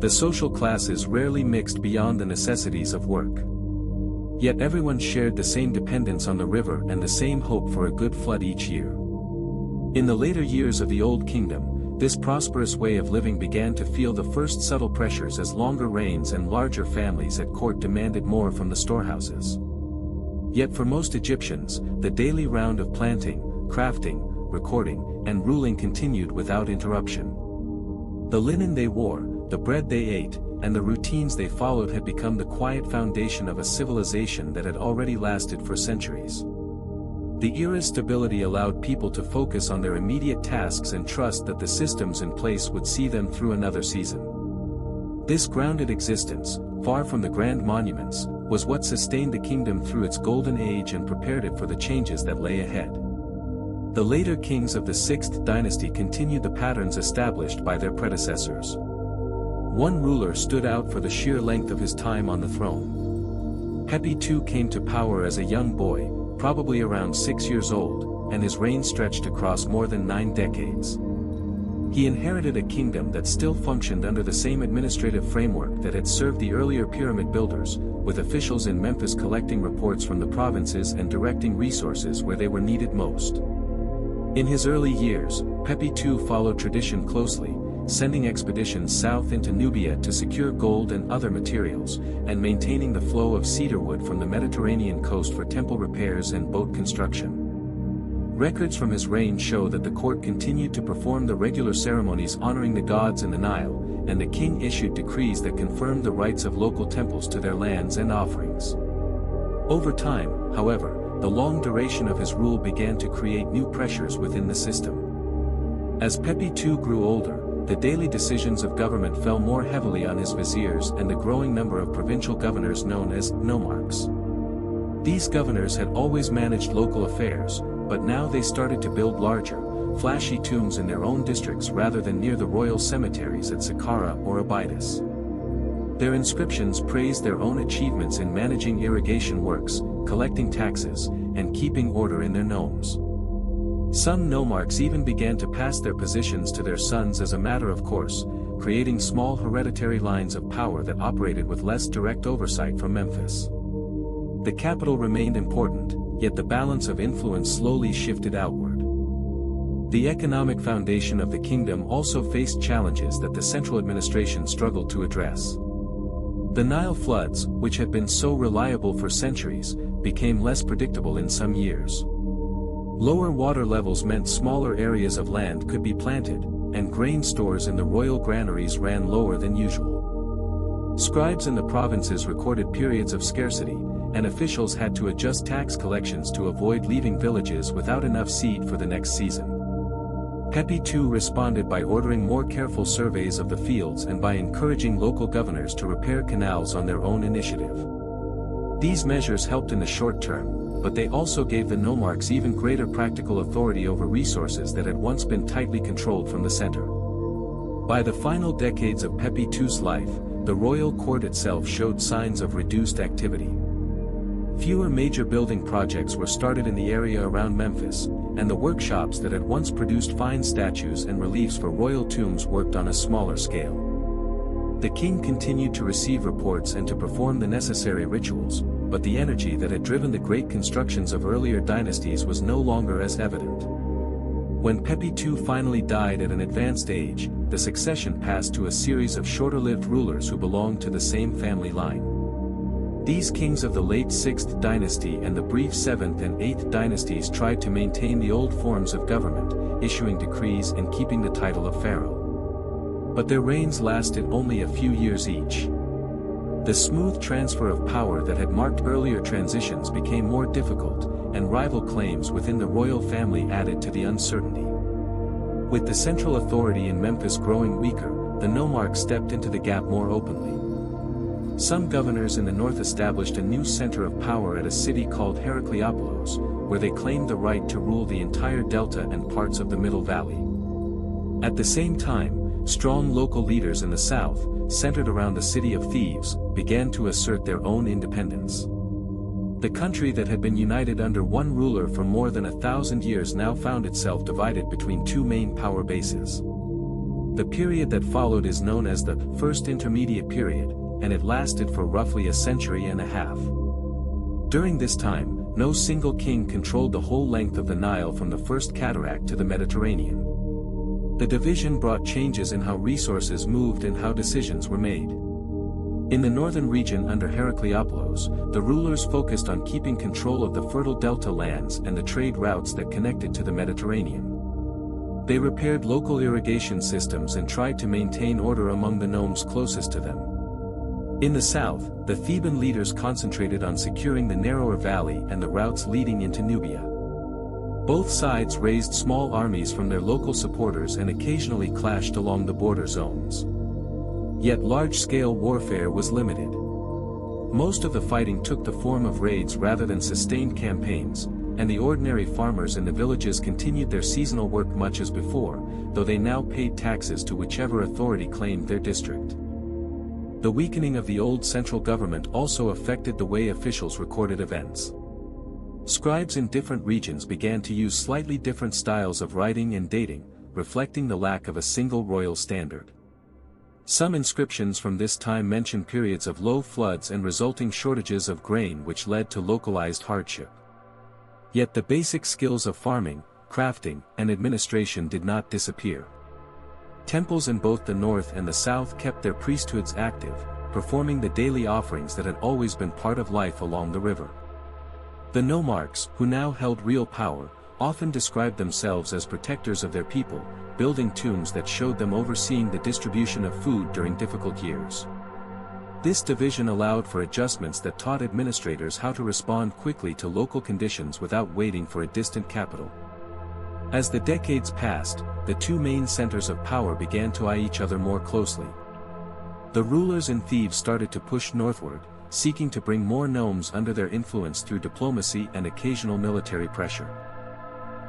The social classes rarely mixed beyond the necessities of work. Yet everyone shared the same dependence on the river and the same hope for a good flood each year. In the later years of the Old Kingdom, this prosperous way of living began to feel the first subtle pressures as longer reigns and larger families at court demanded more from the storehouses. Yet for most Egyptians, the daily round of planting, crafting, recording, and ruling continued without interruption. The linen they wore, the bread they ate, and the routines they followed had become the quiet foundation of a civilization that had already lasted for centuries. The era's stability allowed people to focus on their immediate tasks and trust that the systems in place would see them through another season. This grounded existence, far from the grand monuments, was what sustained the kingdom through its golden age and prepared it for the changes that lay ahead. The later kings of the 6th dynasty continued the patterns established by their predecessors. One ruler stood out for the sheer length of his time on the throne. Pepi II came to power as a young boy, probably around 6 years old, and his reign stretched across more than 9 decades. He inherited a kingdom that still functioned under the same administrative framework that had served the earlier pyramid builders, with officials in Memphis collecting reports from the provinces and directing resources where they were needed most. In his early years, Pepi II followed tradition closely, sending expeditions south into Nubia to secure gold and other materials, and maintaining the flow of cedar wood from the Mediterranean coast for temple repairs and boat construction. Records from his reign show that the court continued to perform the regular ceremonies honoring the gods in the Nile, and the king issued decrees that confirmed the rights of local temples to their lands and offerings. Over time, however, the long duration of his rule began to create new pressures within the system. As Pepi II grew older, the daily decisions of government fell more heavily on his viziers and the growing number of provincial governors known as nomarchs. These governors had always managed local affairs, but now they started to build larger, flashy tombs in their own districts rather than near the royal cemeteries at Saqqara or Abydos. Their inscriptions praised their own achievements in managing irrigation works, collecting taxes, and keeping order in their nomes. Some nomarchs even began to pass their positions to their sons as a matter of course, creating small hereditary lines of power that operated with less direct oversight from Memphis. The capital remained important, yet the balance of influence slowly shifted outward. The economic foundation of the kingdom also faced challenges that the central administration struggled to address. The Nile floods, which had been so reliable for centuries, became less predictable in some years. Lower water levels meant smaller areas of land could be planted, and grain stores in the royal granaries ran lower than usual. Scribes in the provinces recorded periods of scarcity, and officials had to adjust tax collections to avoid leaving villages without enough seed for the next season. Pepi II responded by ordering more careful surveys of the fields and by encouraging local governors to repair canals on their own initiative. These measures helped in the short term, but they also gave the nomarchs even greater practical authority over resources that had once been tightly controlled from the center. By the final decades of Pepi II's life, the royal court itself showed signs of reduced activity. Fewer major building projects were started in the area around Memphis, and the workshops that had once produced fine statues and reliefs for royal tombs worked on a smaller scale. The king continued to receive reports and to perform the necessary rituals, but the energy that had driven the great constructions of earlier dynasties was no longer as evident. When Pepi II finally died at an advanced age, the succession passed to a series of shorter-lived rulers who belonged to the same family line. These kings of the late 6th dynasty and the brief 7th and 8th dynasties tried to maintain the old forms of government, issuing decrees and keeping the title of pharaoh. But their reigns lasted only a few years each. The smooth transfer of power that had marked earlier transitions became more difficult, and rival claims within the royal family added to the uncertainty. With the central authority in Memphis growing weaker, the nomarchs stepped into the gap more openly. Some governors in the north established a new center of power at a city called Herakleopolis, where they claimed the right to rule the entire delta and parts of the Middle Valley. At the same time, strong local leaders in the south, centered around the city of Thebes, began to assert their own independence. The country that had been united under one ruler for more than 1,000 years now found itself divided between two main power bases. The period that followed is known as the First Intermediate Period, and it lasted for roughly a century and a half. During this time, no single king controlled the whole length of the Nile from the First Cataract to the Mediterranean. The division brought changes in how resources moved and how decisions were made. In the northern region under Herakleopolis, the rulers focused on keeping control of the fertile delta lands and the trade routes that connected to the Mediterranean. They repaired local irrigation systems and tried to maintain order among the nomes closest to them. In the south, the Theban leaders concentrated on securing the narrower valley and the routes leading into Nubia. Both sides raised small armies from their local supporters and occasionally clashed along the border zones. Yet large-scale warfare was limited. Most of the fighting took the form of raids rather than sustained campaigns, and the ordinary farmers in the villages continued their seasonal work much as before, though they now paid taxes to whichever authority claimed their district. The weakening of the old central government also affected the way officials recorded events. Scribes in different regions began to use slightly different styles of writing and dating, reflecting the lack of a single royal standard. Some inscriptions from this time mention periods of low floods and resulting shortages of grain which led to localized hardship. Yet the basic skills of farming, crafting, and administration did not disappear. Temples in both the north and the south kept their priesthoods active, performing the daily offerings that had always been part of life along the river. The nomarchs, who now held real power, often described themselves as protectors of their people, building tombs that showed them overseeing the distribution of food during difficult years. This division allowed for adjustments that taught administrators how to respond quickly to local conditions without waiting for a distant capital. As the decades passed, the two main centers of power began to eye each other more closely. The rulers in Thebes started to push northward, seeking to bring more nomes under their influence through diplomacy and occasional military pressure.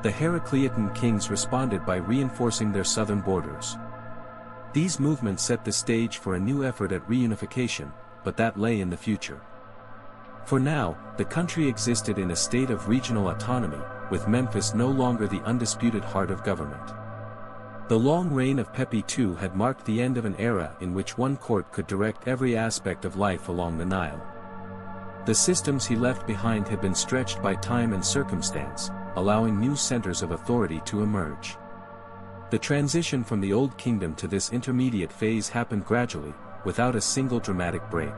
The Heraclean kings responded by reinforcing their southern borders. These movements set the stage for a new effort at reunification, but that lay in the future. For now, the country existed in a state of regional autonomy, with Memphis no longer the undisputed heart of government. The long reign of Pepi II had marked the end of an era in which one court could direct every aspect of life along the Nile. The systems he left behind had been stretched by time and circumstance, allowing new centers of authority to emerge. The transition from the Old Kingdom to this intermediate phase happened gradually, without a single dramatic break.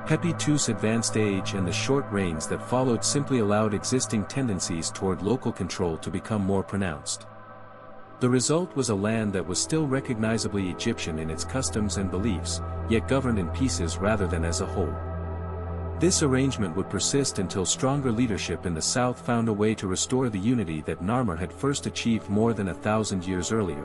Pepi II's advanced age and the short reigns that followed simply allowed existing tendencies toward local control to become more pronounced. The result was a land that was still recognizably Egyptian in its customs and beliefs, yet governed in pieces rather than as a whole. This arrangement would persist until stronger leadership in the south found a way to restore the unity that Narmer had first achieved more than 1,000 years earlier.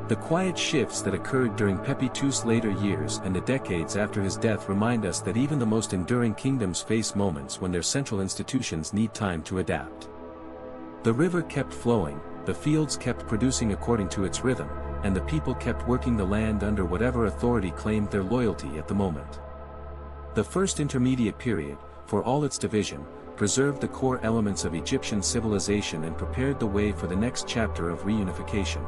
The quiet shifts that occurred during Pepi II's later years and the decades after his death remind us that even the most enduring kingdoms face moments when their central institutions need time to adapt. The river kept flowing, the fields kept producing according to its rhythm, and the people kept working the land under whatever authority claimed their loyalty at the moment. The first intermediate period, for all its division, preserved the core elements of Egyptian civilization and prepared the way for the next chapter of reunification.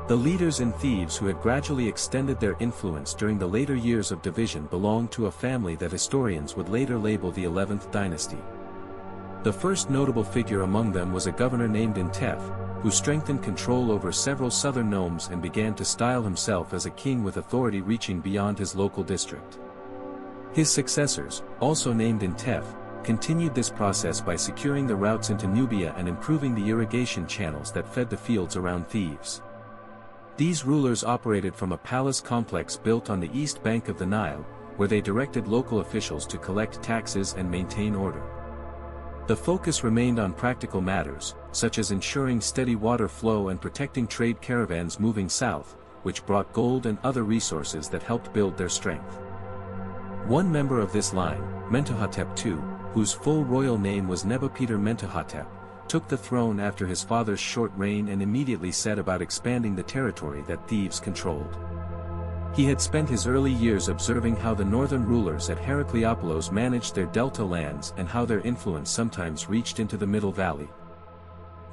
The leaders in Thebes who had gradually extended their influence during the later years of division belonged to a family that historians would later label the 11th dynasty. The first notable figure among them was a governor named Imhotep, who strengthened control over several southern nomes and began to style himself as a king with authority reaching beyond his local district. His successors, also named Imhotep, continued this process by securing the routes into Nubia and improving the irrigation channels that fed the fields around Thebes. These rulers operated from a palace complex built on the east bank of the Nile, where they directed local officials to collect taxes and maintain order. The focus remained on practical matters, such as ensuring steady water flow and protecting trade caravans moving south, which brought gold and other resources that helped build their strength. One member of this line, Mentuhotep II, whose full royal name was Nebuchadnezzar Mentuhotep, took the throne after his father's short reign and immediately set about expanding the territory that Thebes controlled. He had spent his early years observing how the northern rulers at Heracleopolis managed their delta lands and how their influence sometimes reached into the Middle Valley.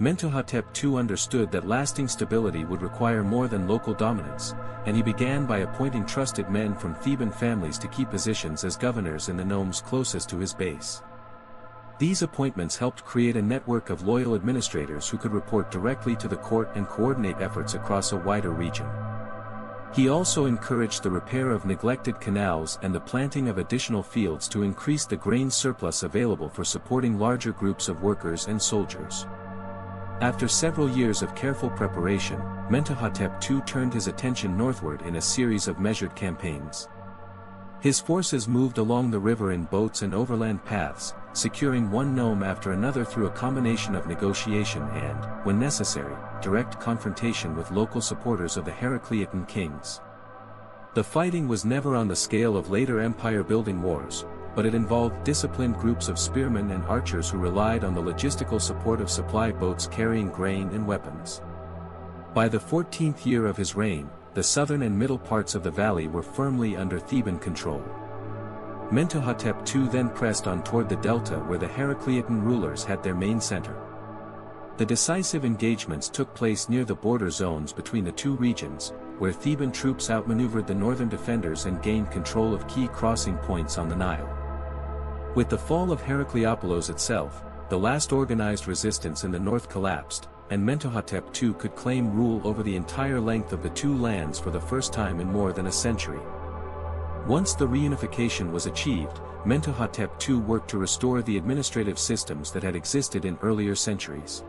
Mentuhotep II understood that lasting stability would require more than local dominance, and he began by appointing trusted men from Theban families to key positions as governors in the nomes closest to his base. These appointments helped create a network of loyal administrators who could report directly to the court and coordinate efforts across a wider region. He also encouraged the repair of neglected canals and the planting of additional fields to increase the grain surplus available for supporting larger groups of workers and soldiers. After several years of careful preparation, Mentuhotep II turned his attention northward in a series of measured campaigns. His forces moved along the river in boats and overland paths, securing one nome after another through a combination of negotiation and, when necessary, direct confrontation with local supporters of the Heraclean kings. The fighting was never on the scale of later empire-building wars, but it involved disciplined groups of spearmen and archers who relied on the logistical support of supply boats carrying grain and weapons. By the 14th year of his reign, the southern and middle parts of the valley were firmly under Theban control. Mentuhotep II then pressed on toward the delta where the Heraclean rulers had their main center. The decisive engagements took place near the border zones between the two regions, where Theban troops outmaneuvered the northern defenders and gained control of key crossing points on the Nile. With the fall of Heracleopolis itself, the last organized resistance in the north collapsed, and Mentuhotep II could claim rule over the entire length of the two lands for the first time in more than a century. Once the reunification was achieved, Mentuhotep II worked to restore the administrative systems that had existed in earlier centuries.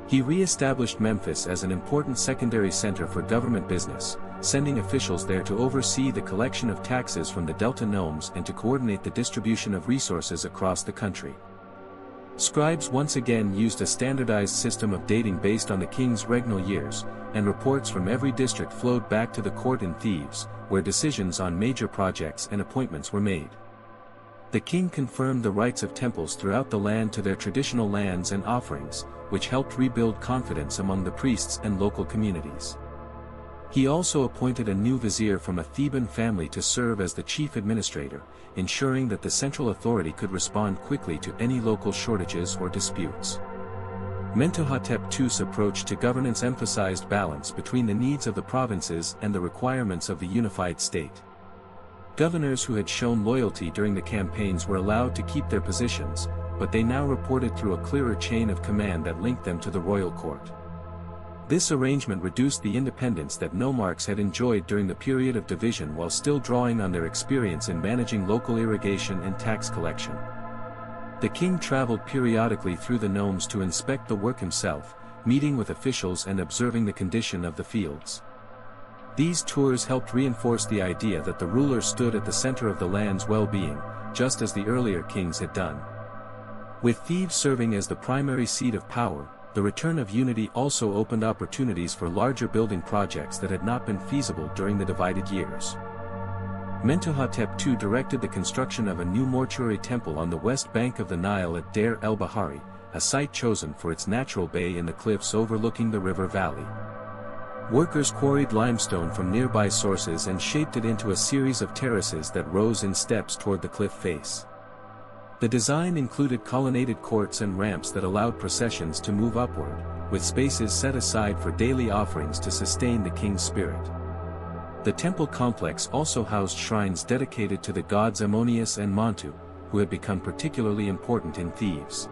He re-established Memphis as an important secondary center for government business, sending officials there to oversee the collection of taxes from the Delta nomes and to coordinate the distribution of resources across the country. Scribes once again used a standardized system of dating based on the king's regnal years, and reports from every district flowed back to the court in Thebes, where decisions on major projects and appointments were made. The king confirmed the rights of temples throughout the land to their traditional lands and offerings, which helped rebuild confidence among the priests and local communities. He also appointed a new vizier from a Theban family to serve as the chief administrator, ensuring that the central authority could respond quickly to any local shortages or disputes. Mentuhotep II's approach to governance emphasized balance between the needs of the provinces and the requirements of the unified state. Governors who had shown loyalty during the campaigns were allowed to keep their positions, but they now reported through a clearer chain of command that linked them to the royal court. This arrangement reduced the independence that nomarchs had enjoyed during the period of division while still drawing on their experience in managing local irrigation and tax collection. The king traveled periodically through the nomes to inspect the work himself, meeting with officials and observing the condition of the fields. These tours helped reinforce the idea that the ruler stood at the center of the land's well-being, just as the earlier kings had done. With Thebes serving as the primary seat of power, the return of unity also opened opportunities for larger building projects that had not been feasible during the divided years. Mentuhotep II directed the construction of a new mortuary temple on the west bank of the Nile at Deir el-Bahari, a site chosen for its natural bay in the cliffs overlooking the river valley. Workers quarried limestone from nearby sources and shaped it into a series of terraces that rose in steps toward the cliff face. The design included colonnaded courts and ramps that allowed processions to move upward, with spaces set aside for daily offerings to sustain the king's spirit. The temple complex also housed shrines dedicated to the gods Ammonius and Montu, who had become particularly important in Thebes.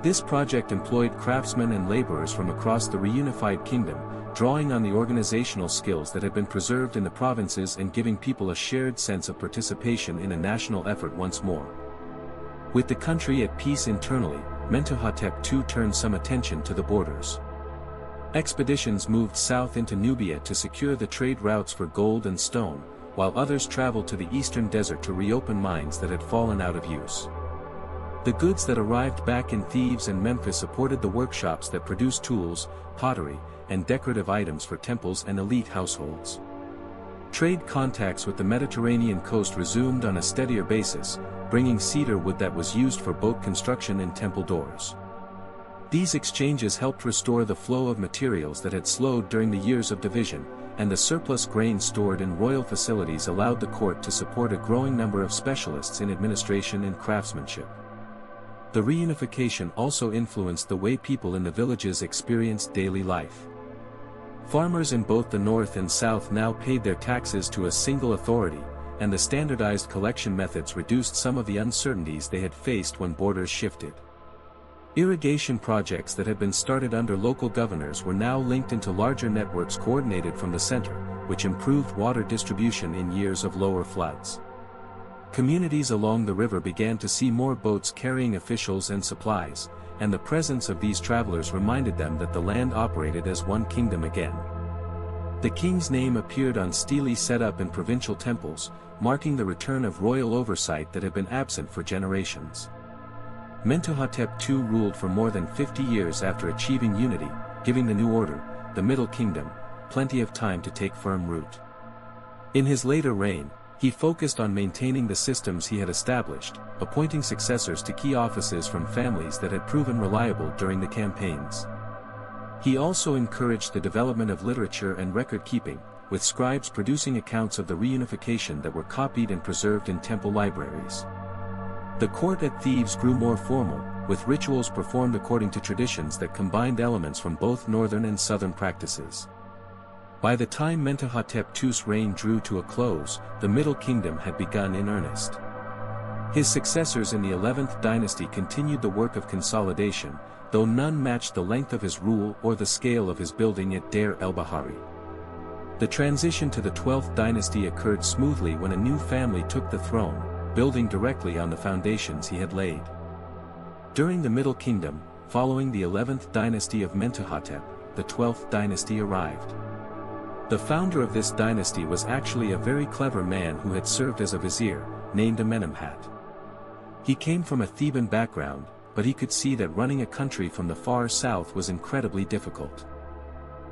This project employed craftsmen and laborers from across the reunified kingdom, drawing on the organizational skills that had been preserved in the provinces and giving people a shared sense of participation in a national effort once more. With the country at peace internally, Mentuhotep II turned some attention to the borders. Expeditions moved south into Nubia to secure the trade routes for gold and stone, while others traveled to the eastern desert to reopen mines that had fallen out of use. The goods that arrived back in Thebes and Memphis supported the workshops that produced tools, pottery, and decorative items for temples and elite households. Trade contacts with the Mediterranean coast resumed on a steadier basis, bringing cedar wood that was used for boat construction and temple doors. These exchanges helped restore the flow of materials that had slowed during the years of division, and the surplus grain stored in royal facilities allowed the court to support a growing number of specialists in administration and craftsmanship. The reunification also influenced the way people in the villages experienced daily life. Farmers in both the north and south now paid their taxes to a single authority, and the standardized collection methods reduced some of the uncertainties they had faced when borders shifted. Irrigation projects that had been started under local governors were now linked into larger networks coordinated from the center, which improved water distribution in years of lower floods. Communities along the river began to see more boats carrying officials and supplies, and the presence of these travelers reminded them that the land operated as one kingdom again. The king's name appeared on stelae set up in provincial temples, marking the return of royal oversight that had been absent for generations. Mentuhotep II ruled for more than 50 years after achieving unity, giving the new order, the Middle Kingdom, plenty of time to take firm root. In his later reign, he focused on maintaining the systems he had established, appointing successors to key offices from families that had proven reliable during the campaigns. He also encouraged the development of literature and record-keeping, with scribes producing accounts of the reunification that were copied and preserved in temple libraries. The court at Thebes grew more formal, with rituals performed according to traditions that combined elements from both northern and southern practices. By the time Mentuhotep II's reign drew to a close, the Middle Kingdom had begun in earnest. His successors in the 11th dynasty continued the work of consolidation, though none matched the length of his rule or the scale of his building at Deir el-Bahari. The transition to the 12th dynasty occurred smoothly when a new family took the throne, building directly on the foundations he had laid. During the Middle Kingdom, following the 11th dynasty of Mentuhotep, the 12th dynasty arrived. The founder of this dynasty was actually a very clever man who had served as a vizier, named Amenemhat. He came from a Theban background, but he could see that running a country from the far south was incredibly difficult.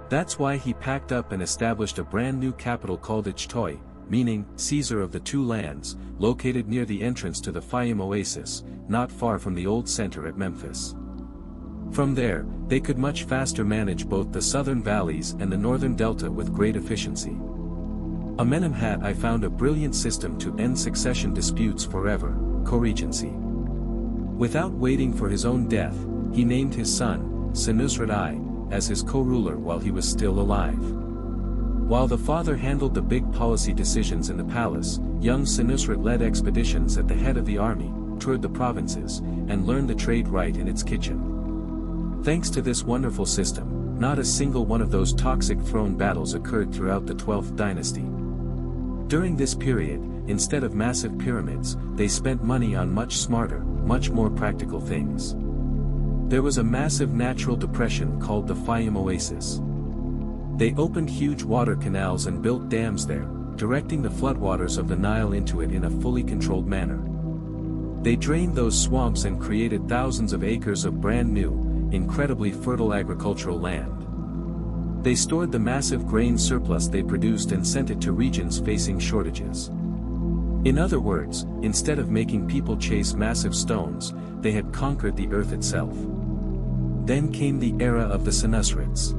That's why he packed up and established a brand new capital called Ichtoi, meaning Caesar of the Two Lands, located near the entrance to the Fayum oasis, not far from the old center at Memphis. From there, they could much faster manage both the southern valleys and the northern delta with great efficiency. Amenemhat I found a brilliant system to end succession disputes forever, co-regency. Without waiting for his own death, he named his son, Senusret I, as his co-ruler while he was still alive. While the father handled the big policy decisions in the palace, young Senusret led expeditions at the head of the army, toured the provinces, and learned the trade right in its kitchen. Thanks to this wonderful system, not a single one of those toxic throne battles occurred throughout the 12th dynasty. During this period, instead of massive pyramids, they spent money on much smarter, much more practical things. There was a massive natural depression called the Fayum Oasis. They opened huge water canals and built dams there, directing the floodwaters of the Nile into it in a fully controlled manner. They drained those swamps and created thousands of acres of brand new, incredibly fertile agricultural land. They stored the massive grain surplus they produced and sent it to regions facing shortages. In other words, instead of making people chase massive stones, they had conquered the earth itself. Then came the era of the Senusrets.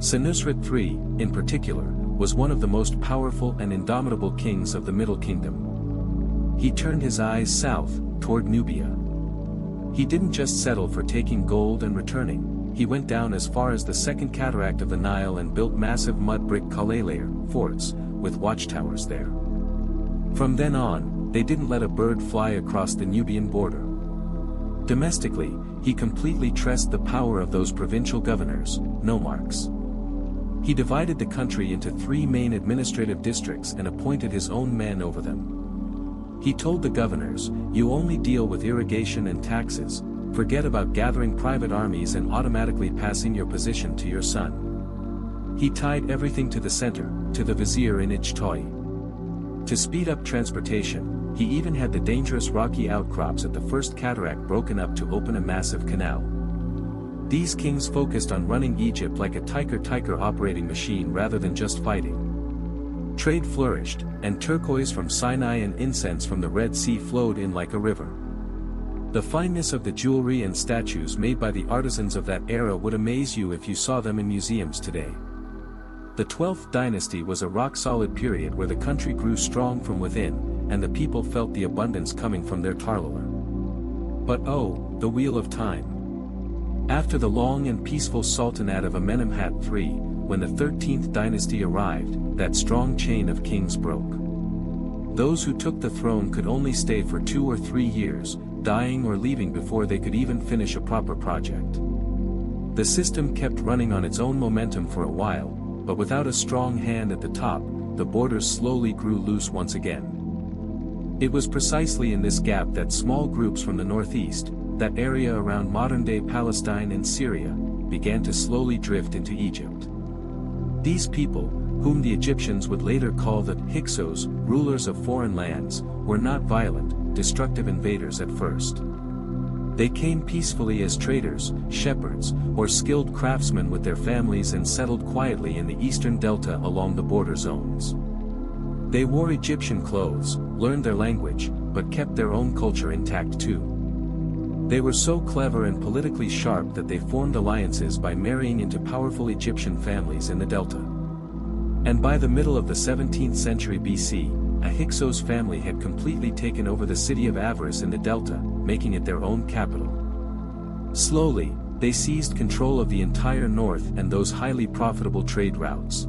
Senusret III, in particular, was one of the most powerful and indomitable kings of the Middle Kingdom. He turned his eyes south, toward Nubia. He didn't just settle for taking gold and returning, he went down as far as the second cataract of the Nile and built massive mud brick kalalair forts, with watchtowers there. From then on, they didn't let a bird fly across the Nubian border. Domestically, he completely traced the power of those provincial governors, nomarchs. He divided the country into 3 main administrative districts and appointed his own men over them. He told the governors, "You only deal with irrigation and taxes, forget about gathering private armies and automatically passing your position to your son." He tied everything to the center, to the vizier in Ichtoi. To speed up transportation, he even had the dangerous rocky outcrops at the first cataract broken up to open a massive canal. These kings focused on running Egypt like a tiger operating machine rather than just fighting. Trade flourished, and turquoise from Sinai and incense from the Red Sea flowed in like a river. The fineness of the jewelry and statues made by the artisans of that era would amaze you if you saw them in museums today. The 12th dynasty was a rock-solid period where the country grew strong from within, and the people felt the abundance coming from their Tarlower. But oh, the wheel of time. After the long and peaceful sultanate of Amenemhat III, when the 13th dynasty arrived, that strong chain of kings broke. Those who took the throne could only stay for 2 or 3 years, dying or leaving before they could even finish a proper project. The system kept running on its own momentum for a while, but without a strong hand at the top, the borders slowly grew loose once again. It was precisely in this gap that small groups from the northeast, that area around modern-day Palestine and Syria, began to slowly drift into Egypt. These people, whom the Egyptians would later call the Hyksos, rulers of foreign lands, were not violent, destructive invaders at first. They came peacefully as traders, shepherds, or skilled craftsmen with their families and settled quietly in the eastern delta along the border zones. They wore Egyptian clothes, learned their language, but kept their own culture intact too. They were so clever and politically sharp that they formed alliances by marrying into powerful Egyptian families in the Delta. And by the middle of the 17th century BC, a Hyksos family had completely taken over the city of Avaris in the Delta, making it their own capital. Slowly, they seized control of the entire north and those highly profitable trade routes.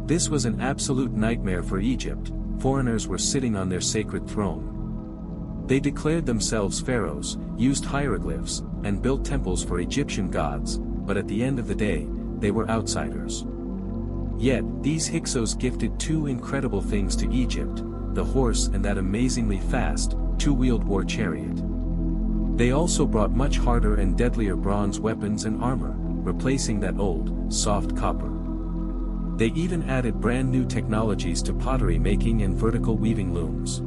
This was an absolute nightmare for Egypt. Foreigners were sitting on their sacred throne. They declared themselves pharaohs, used hieroglyphs, and built temples for Egyptian gods, but at the end of the day, they were outsiders. Yet, these Hyksos gifted two incredible things to Egypt: the horse and that amazingly fast, two-wheeled war chariot. They also brought much harder and deadlier bronze weapons and armor, replacing that old, soft copper. They even added brand new technologies to pottery making and vertical weaving looms.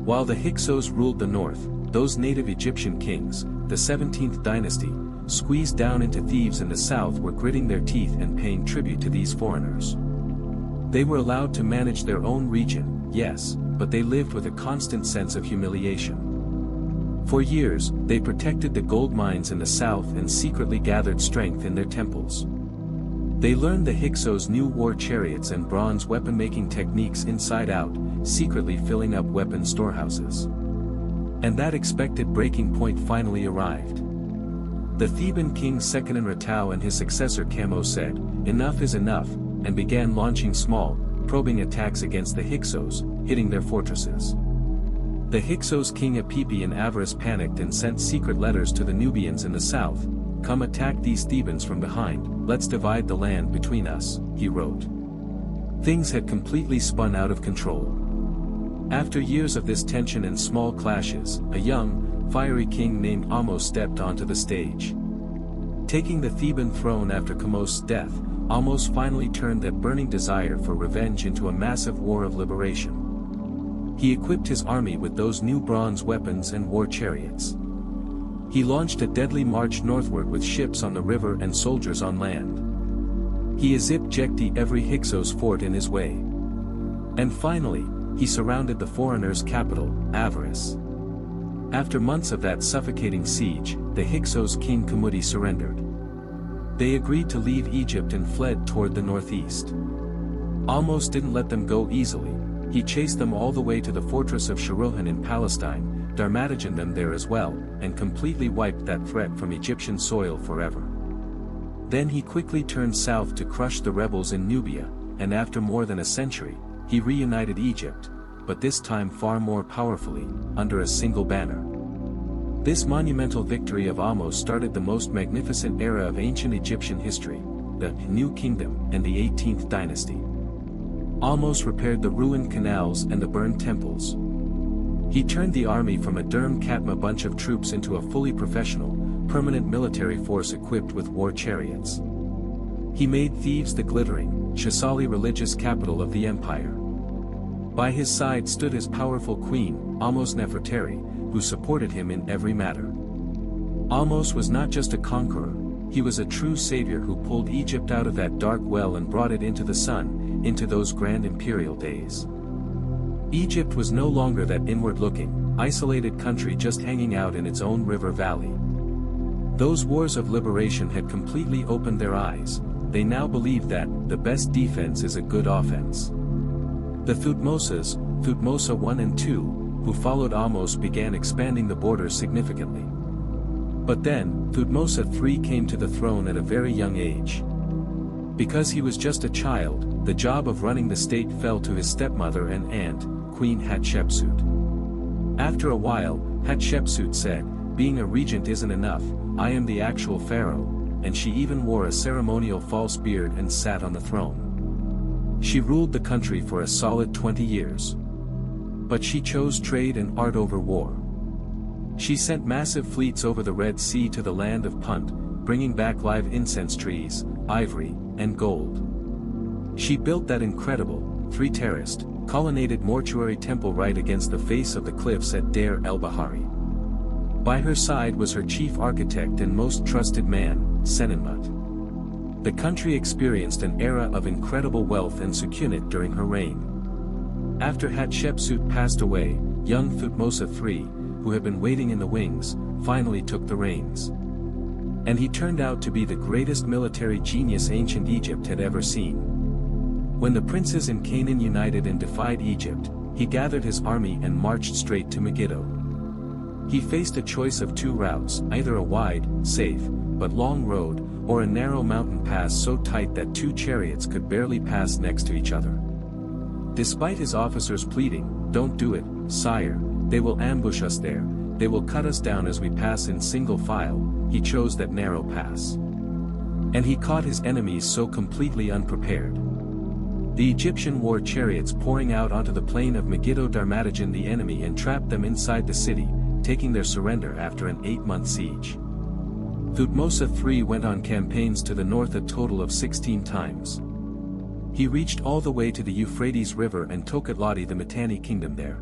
While the Hyksos ruled the north, those native Egyptian kings, the 17th dynasty, squeezed down into thieves in the south, were gritting their teeth and paying tribute to these foreigners. They were allowed to manage their own region, yes, but they lived with a constant sense of humiliation. For years, they protected the gold mines in the south and secretly gathered strength in their temples. They learned the Hyksos' new war chariots and bronze weapon-making techniques inside out, secretly filling up weapon storehouses. And that expected breaking point finally arrived. The Theban king Sekenenretau and his successor Kamo said, "Enough is enough," and began launching small, probing attacks against the Hyksos, hitting their fortresses. The Hyksos king Apipi in Avaris panicked and sent secret letters to the Nubians in the south. "Come attack these Thebans from behind, let's divide the land between us," he wrote. Things had completely spun out of control. After years of this tension and small clashes, a young, fiery king named Ahmose stepped onto the stage. Taking the Theban throne after Kamose's death, Ahmose finally turned that burning desire for revenge into a massive war of liberation. He equipped his army with those new bronze weapons and war chariots. He launched a deadly march northward with ships on the river and soldiers on land. He ejected every Hyksos fort in his way. And finally, he surrounded the foreigners' capital, Avaris. After months of that suffocating siege, the Hyksos king Khumuti surrendered. They agreed to leave Egypt and fled toward the northeast. Ahmose didn't let them go easily. He chased them all the way to the fortress of Sharuhan in Palestine, Darmatagen them there as well, and completely wiped that threat from Egyptian soil forever. Then he quickly turned south to crush the rebels in Nubia, and after more than a century, he reunited Egypt, but this time far more powerfully, under a single banner. This monumental victory of Ahmose started the most magnificent era of ancient Egyptian history, the New Kingdom and the 18th dynasty. Ahmose repaired the ruined canals and the burned temples. He turned the army from a Durm Katma bunch of troops into a fully professional, permanent military force equipped with war chariots. He made Thebes the glittering, Shaisali religious capital of the empire. By his side stood his powerful queen, Ahmose Nefertari, who supported him in every matter. Ahmose was not just a conqueror, he was a true savior who pulled Egypt out of that dark well and brought it into the sun, into those grand imperial days. Egypt was no longer that inward-looking, isolated country just hanging out in its own river valley. Those wars of liberation had completely opened their eyes. They now believed that the best defense is a good offense. The Thutmoses, Thutmose I and II, who followed Ahmose, began expanding the borders significantly. But then, Thutmose III came to the throne at a very young age. Because he was just a child, the job of running the state fell to his stepmother and aunt, Queen Hatshepsut. After a while, Hatshepsut said, "Being a regent isn't enough, I am the actual pharaoh," and she even wore a ceremonial false beard and sat on the throne. She ruled the country for a solid 20 years. But she chose trade and art over war. She sent massive fleets over the Red Sea to the land of Punt, bringing back live incense trees, ivory, and gold. She built that incredible, three-terraced, colonnaded mortuary temple right against the face of the cliffs at Deir el-Bahari. By her side was her chief architect and most trusted man, Senenmut. The country experienced an era of incredible wealth and succulent during her reign. After Hatshepsut passed away, young Thutmose III, who had been waiting in the wings, finally took the reins. And he turned out to be the greatest military genius ancient Egypt had ever seen. When the princes in Canaan united and defied Egypt, he gathered his army and marched straight to Megiddo. He faced a choice of two routes, either a wide, safe, but long road, or a narrow mountain pass so tight that two chariots could barely pass next to each other. Despite his officers pleading, "Don't do it, sire, they will ambush us there, they will cut us down as we pass in single file," he chose that narrow pass. And he caught his enemies so completely unprepared. The Egyptian war chariots pouring out onto the plain of Megiddo darmadagened the enemy and trapped them inside the city, taking their surrender after an 8-month siege. Thutmose III went on campaigns to the north a total of 16 times. He reached all the way to the Euphrates River and Toketlati the Mitanni kingdom there.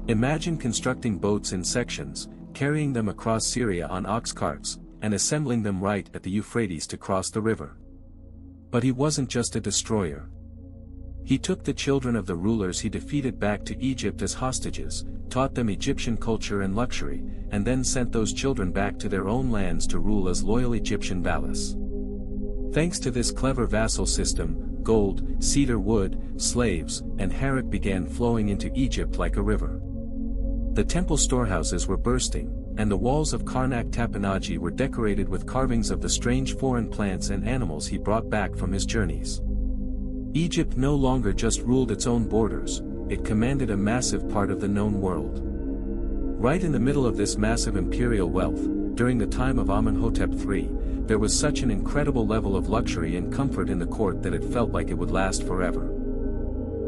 Imagine constructing boats in sections, carrying them across Syria on ox carts, and assembling them right at the Euphrates to cross the river. But he wasn't just a destroyer. He took the children of the rulers he defeated back to Egypt as hostages, taught them Egyptian culture and luxury, and then sent those children back to their own lands to rule as loyal Egyptian vassals. Thanks to this clever vassal system, gold, cedar wood, slaves, and harak began flowing into Egypt like a river. The temple storehouses were bursting, and the walls of Karnak Tapinaji were decorated with carvings of the strange foreign plants and animals he brought back from his journeys. Egypt no longer just ruled its own borders, it commanded a massive part of the known world. Right in the middle of this massive imperial wealth, during the time of Imhotep III, there was such an incredible level of luxury and comfort in the court that it felt like it would last forever.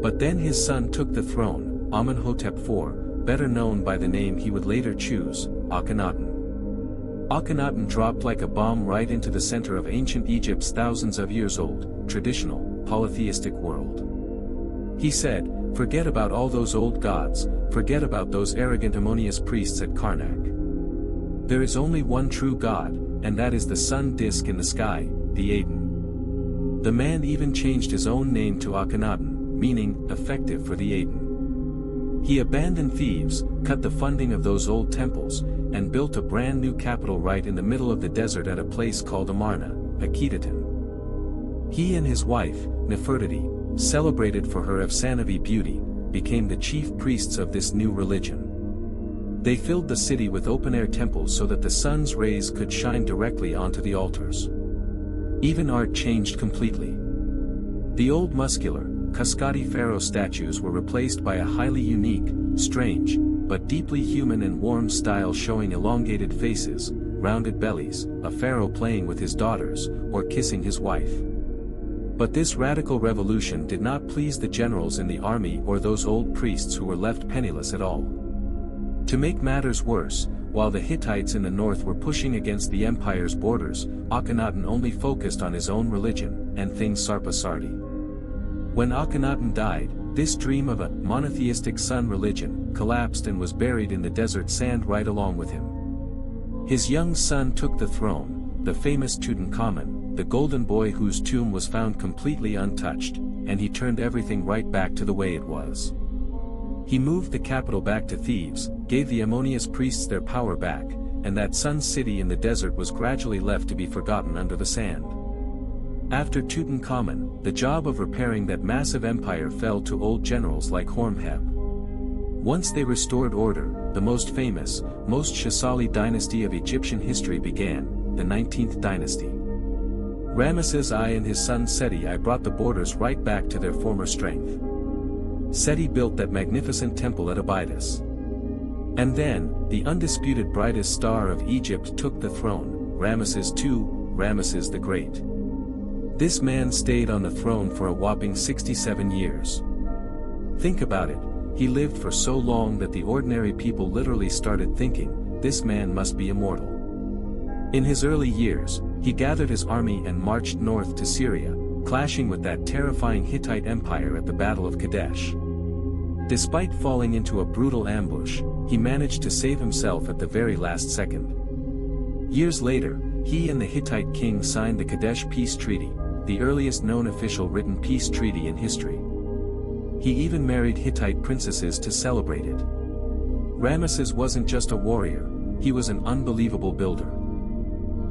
But then his son took the throne, Amenhotep IV, better known by the name he would later choose, Akhenaten. Akhenaten dropped like a bomb right into the center of ancient Egypt's thousands of years old, traditional, polytheistic world. He said, "Forget about all those old gods, forget about those arrogant Ammonius priests at Karnak. There is only one true God, and that is the sun disk in the sky, the Aten." The man even changed his own name to Akhenaten, meaning, effective for the Aten. He abandoned Thebes, cut the funding of those old temples, and built a brand new capital right in the middle of the desert at a place called Amarna, Akhenaten. He and his wife, Nefertiti, celebrated for her Afsanavi beauty, became the chief priests of this new religion. They filled the city with open-air temples so that the sun's rays could shine directly onto the altars. Even art changed completely. The old muscular, Kaskadi pharaoh statues were replaced by a highly unique, strange, but deeply human and warm style showing elongated faces, rounded bellies, a pharaoh playing with his daughters, or kissing his wife. But this radical revolution did not please the generals in the army or those old priests who were left penniless at all. To make matters worse, while the Hittites in the north were pushing against the empire's borders, Akhenaten only focused on his own religion, and things sarpasardi. When Akhenaten died, this dream of a monotheistic sun religion collapsed and was buried in the desert sand right along with him. His young son took the throne, the famous Tutankhamun, the golden boy whose tomb was found completely untouched, and he turned everything right back to the way it was. He moved the capital back to Thebes, gave the Ammonius priests their power back, and that sun city in the desert was gradually left to be forgotten under the sand. After Tutankhamun, the job of repairing that massive empire fell to old generals like Horemheb. Once they restored order, the most famous, most Shasali dynasty of Egyptian history began, the 19th dynasty. Ramesses I and his son Seti I brought the borders right back to their former strength. Seti built that magnificent temple at Abydos. And then, the undisputed brightest star of Egypt took the throne, Ramesses II, Ramesses the Great. This man stayed on the throne for a whopping 67 years. Think about it, he lived for so long that the ordinary people literally started thinking, this man must be immortal. In his early years, he gathered his army and marched north to Syria, clashing with that terrifying Hittite empire at the Battle of Kadesh. Despite falling into a brutal ambush, he managed to save himself at the very last second. Years later, he and the Hittite king signed the Kadesh Peace Treaty, the earliest known official written peace treaty in history. He even married Hittite princesses to celebrate it. Ramesses wasn't just a warrior, he was an unbelievable builder.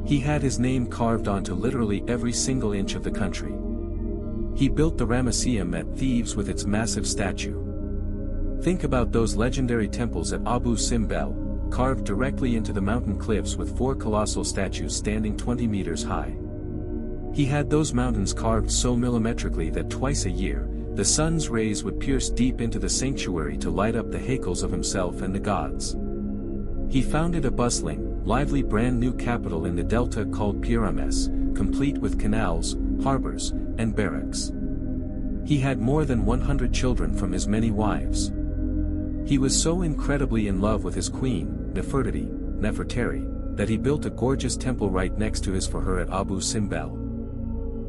He had his name carved onto literally every single inch of the country. He built the Ramesseum at Thebes with its massive statue. Think about those legendary temples at Abu Simbel, carved directly into the mountain cliffs with 4 colossal statues standing 20 meters high. He had those mountains carved so millimetrically that twice a year, the sun's rays would pierce deep into the sanctuary to light up the haikals of himself and the gods. He founded a bustling, lively brand new capital in the delta called Pyramids, complete with canals, harbors, and barracks. He had more than 100 children from his many wives. He was so incredibly in love with his queen, Nefertari, that he built a gorgeous temple right next to his for her at Abu Simbel.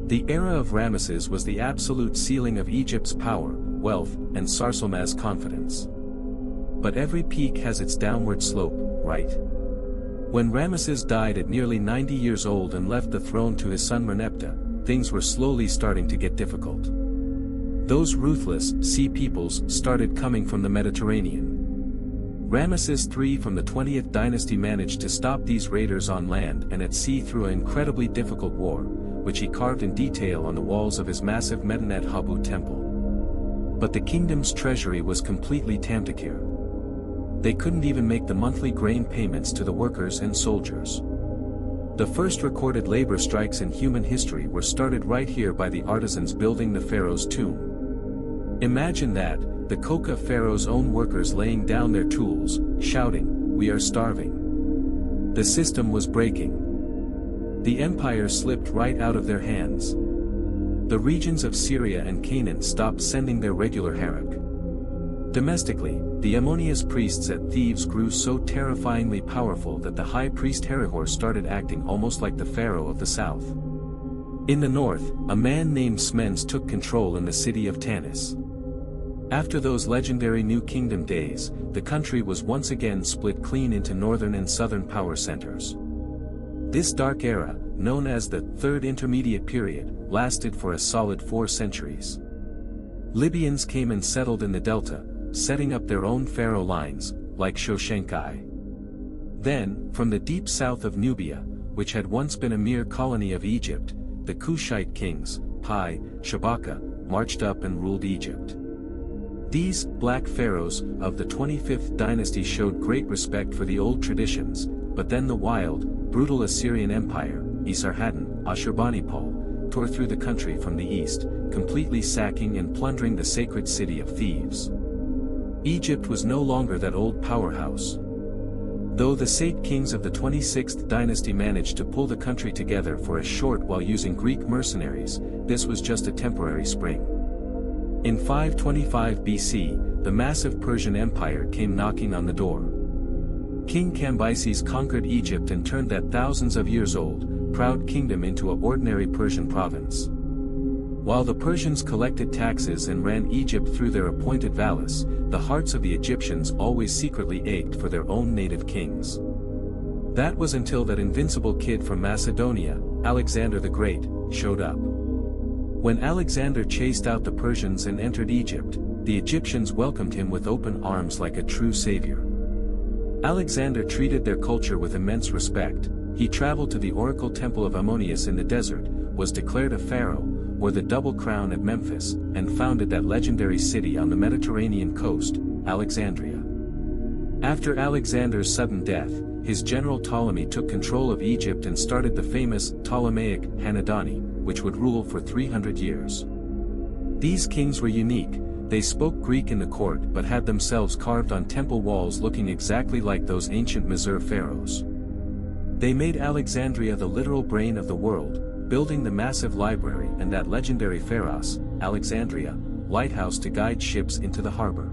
The era of Ramesses was the absolute ceiling of Egypt's power, wealth, and Sarsoma's confidence. But every peak has its downward slope, right? When Ramesses died at nearly 90 years old and left the throne to his son Merneptah, things were slowly starting to get difficult. Those ruthless sea peoples started coming from the Mediterranean. Ramesses III from the 20th dynasty managed to stop these raiders on land and at sea through an incredibly difficult war, which he carved in detail on the walls of his massive Medinet Habu temple. But the kingdom's treasury was completely tamtakir. They couldn't even make the monthly grain payments to the workers and soldiers. The first recorded labor strikes in human history were started right here by the artisans building the pharaoh's tomb. Imagine that, the Koka pharaoh's own workers laying down their tools, shouting, "We are starving." The system was breaking. The empire slipped right out of their hands. The regions of Syria and Canaan stopped sending their regular herek. Domestically, the Ammonia's priests at Thebes grew so terrifyingly powerful that the high priest Herihor started acting almost like the pharaoh of the south. In the north, a man named Smens took control in the city of Tanis. After those legendary New Kingdom days, the country was once again split clean into northern and southern power centers. This dark era, known as the Third Intermediate Period, lasted for a solid 4 centuries. Libyans came and settled in the delta, setting up their own pharaoh lines, like Shoshenkai. Then, from the deep south of Nubia, which had once been a mere colony of Egypt, the Kushite kings, Pi, Shabaka, marched up and ruled Egypt. These black pharaohs of the 25th dynasty showed great respect for the old traditions, but then the wild, brutal Assyrian Empire, Esarhaddon, Ashurbanipal, tore through the country from the east, completely sacking and plundering the sacred city of Thebes. Egypt was no longer that old powerhouse. Though the Sate kings of the 26th dynasty managed to pull the country together for a short while using Greek mercenaries, this was just a temporary spring. In 525 BC, the massive Persian Empire came knocking on the door. King Cambyses conquered Egypt and turned that thousands of years old, proud kingdom into an ordinary Persian province. While the Persians collected taxes and ran Egypt through their appointed vallis, the hearts of the Egyptians always secretly ached for their own native kings. That was until that invincible kid from Macedonia, Alexander the Great, showed up. When Alexander chased out the Persians and entered Egypt, the Egyptians welcomed him with open arms like a true savior. Alexander treated their culture with immense respect. He traveled to the oracle temple of Ammonius in the desert, was declared a pharaoh, wore the double crown at Memphis, and founded that legendary city on the Mediterranean coast, Alexandria. After Alexander's sudden death, his general Ptolemy took control of Egypt and started the famous Ptolemaic Hanadani, which would rule for 300 years. These kings were unique. They spoke Greek in the court but had themselves carved on temple walls looking exactly like those ancient Mizar pharaohs. They made Alexandria the literal brain of the world, building the massive library and that legendary pharos, Alexandria, lighthouse to guide ships into the harbor.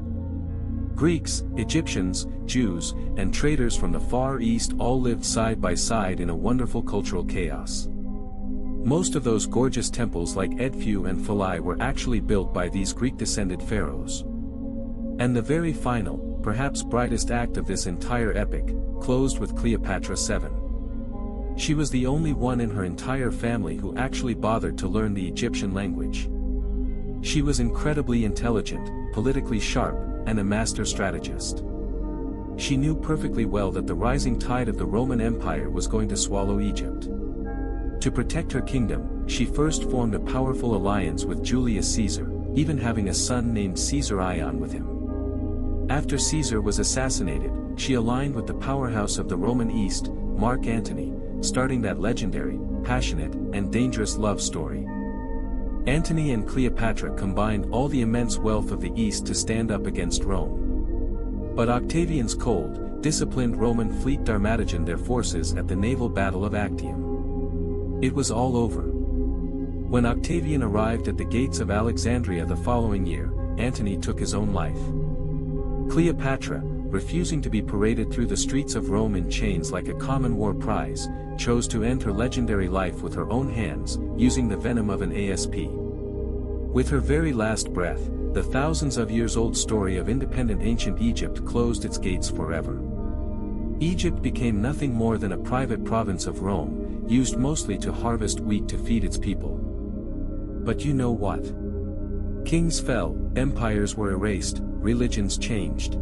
Greeks, Egyptians, Jews, and traders from the Far East all lived side by side in a wonderful cultural chaos. Most of those gorgeous temples like Edfu and Philae were actually built by these Greek-descended pharaohs. And the very final, perhaps brightest act of this entire epic, closed with Cleopatra VII. She was the only one in her entire family who actually bothered to learn the Egyptian language. She was incredibly intelligent, politically sharp, and a master strategist. She knew perfectly well that the rising tide of the Roman Empire was going to swallow Egypt. To protect her kingdom, she first formed a powerful alliance with Julius Caesar, even having a son named Caesar Ion with him. After Caesar was assassinated, she aligned with the powerhouse of the Roman East, Mark Antony, starting that legendary, passionate, and dangerous love story. Antony and Cleopatra combined all the immense wealth of the East to stand up against Rome. But Octavian's cold, disciplined Roman fleet Darmatagen their forces at the naval battle of Actium. It was all over. When Octavian arrived at the gates of Alexandria the following year, Antony took his own life. Cleopatra, refusing to be paraded through the streets of Rome in chains like a common war prize, chose to end her legendary life with her own hands, using the venom of an asp. With her very last breath, the thousands of years old story of independent ancient Egypt closed its gates forever. Egypt became nothing more than a private province of Rome, used mostly to harvest wheat to feed its people. But you know what? Kings fell, empires were erased, religions changed.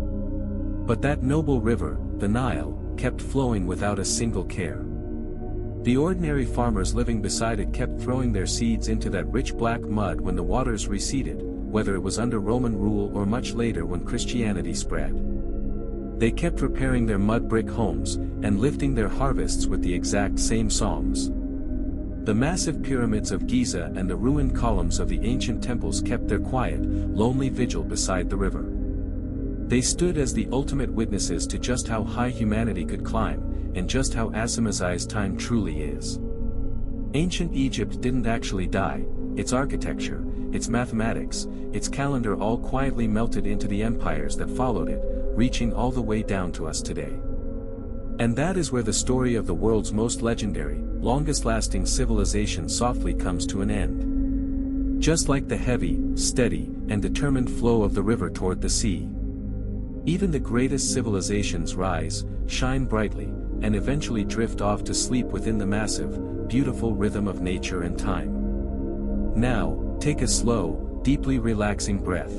But that noble river, the Nile, kept flowing without a single care. The ordinary farmers living beside it kept throwing their seeds into that rich black mud when the waters receded, whether it was under Roman rule or much later when Christianity spread. They kept repairing their mud brick homes, and lifting their harvests with the exact same songs. The massive pyramids of Giza and the ruined columns of the ancient temples kept their quiet, lonely vigil beside the river. They stood as the ultimate witnesses to just how high humanity could climb, and just how asimized time truly is. Ancient Egypt didn't actually die. Its architecture, its mathematics, its calendar all quietly melted into the empires that followed it, reaching all the way down to us today. And that is where the story of the world's most legendary, longest-lasting civilization softly comes to an end. Just like the heavy, steady, and determined flow of the river toward the sea. Even the greatest civilizations rise, shine brightly, and eventually drift off to sleep within the massive, beautiful rhythm of nature and time. Now, take a slow, deeply relaxing breath.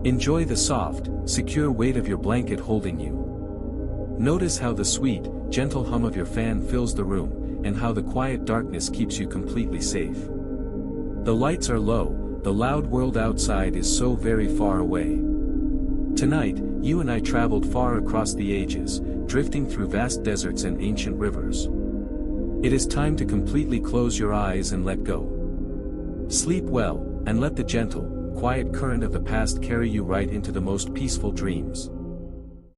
Enjoy the soft, secure weight of your blanket holding you. Notice how the sweet, gentle hum of your fan fills the room, and how the quiet darkness keeps you completely safe. The lights are low, the loud world outside is so very far away. Tonight, you and I traveled far across the ages, drifting through vast deserts and ancient rivers. It is time to completely close your eyes and let go. Sleep well, and let the gentle, quiet current of the past carry you right into the most peaceful dreams.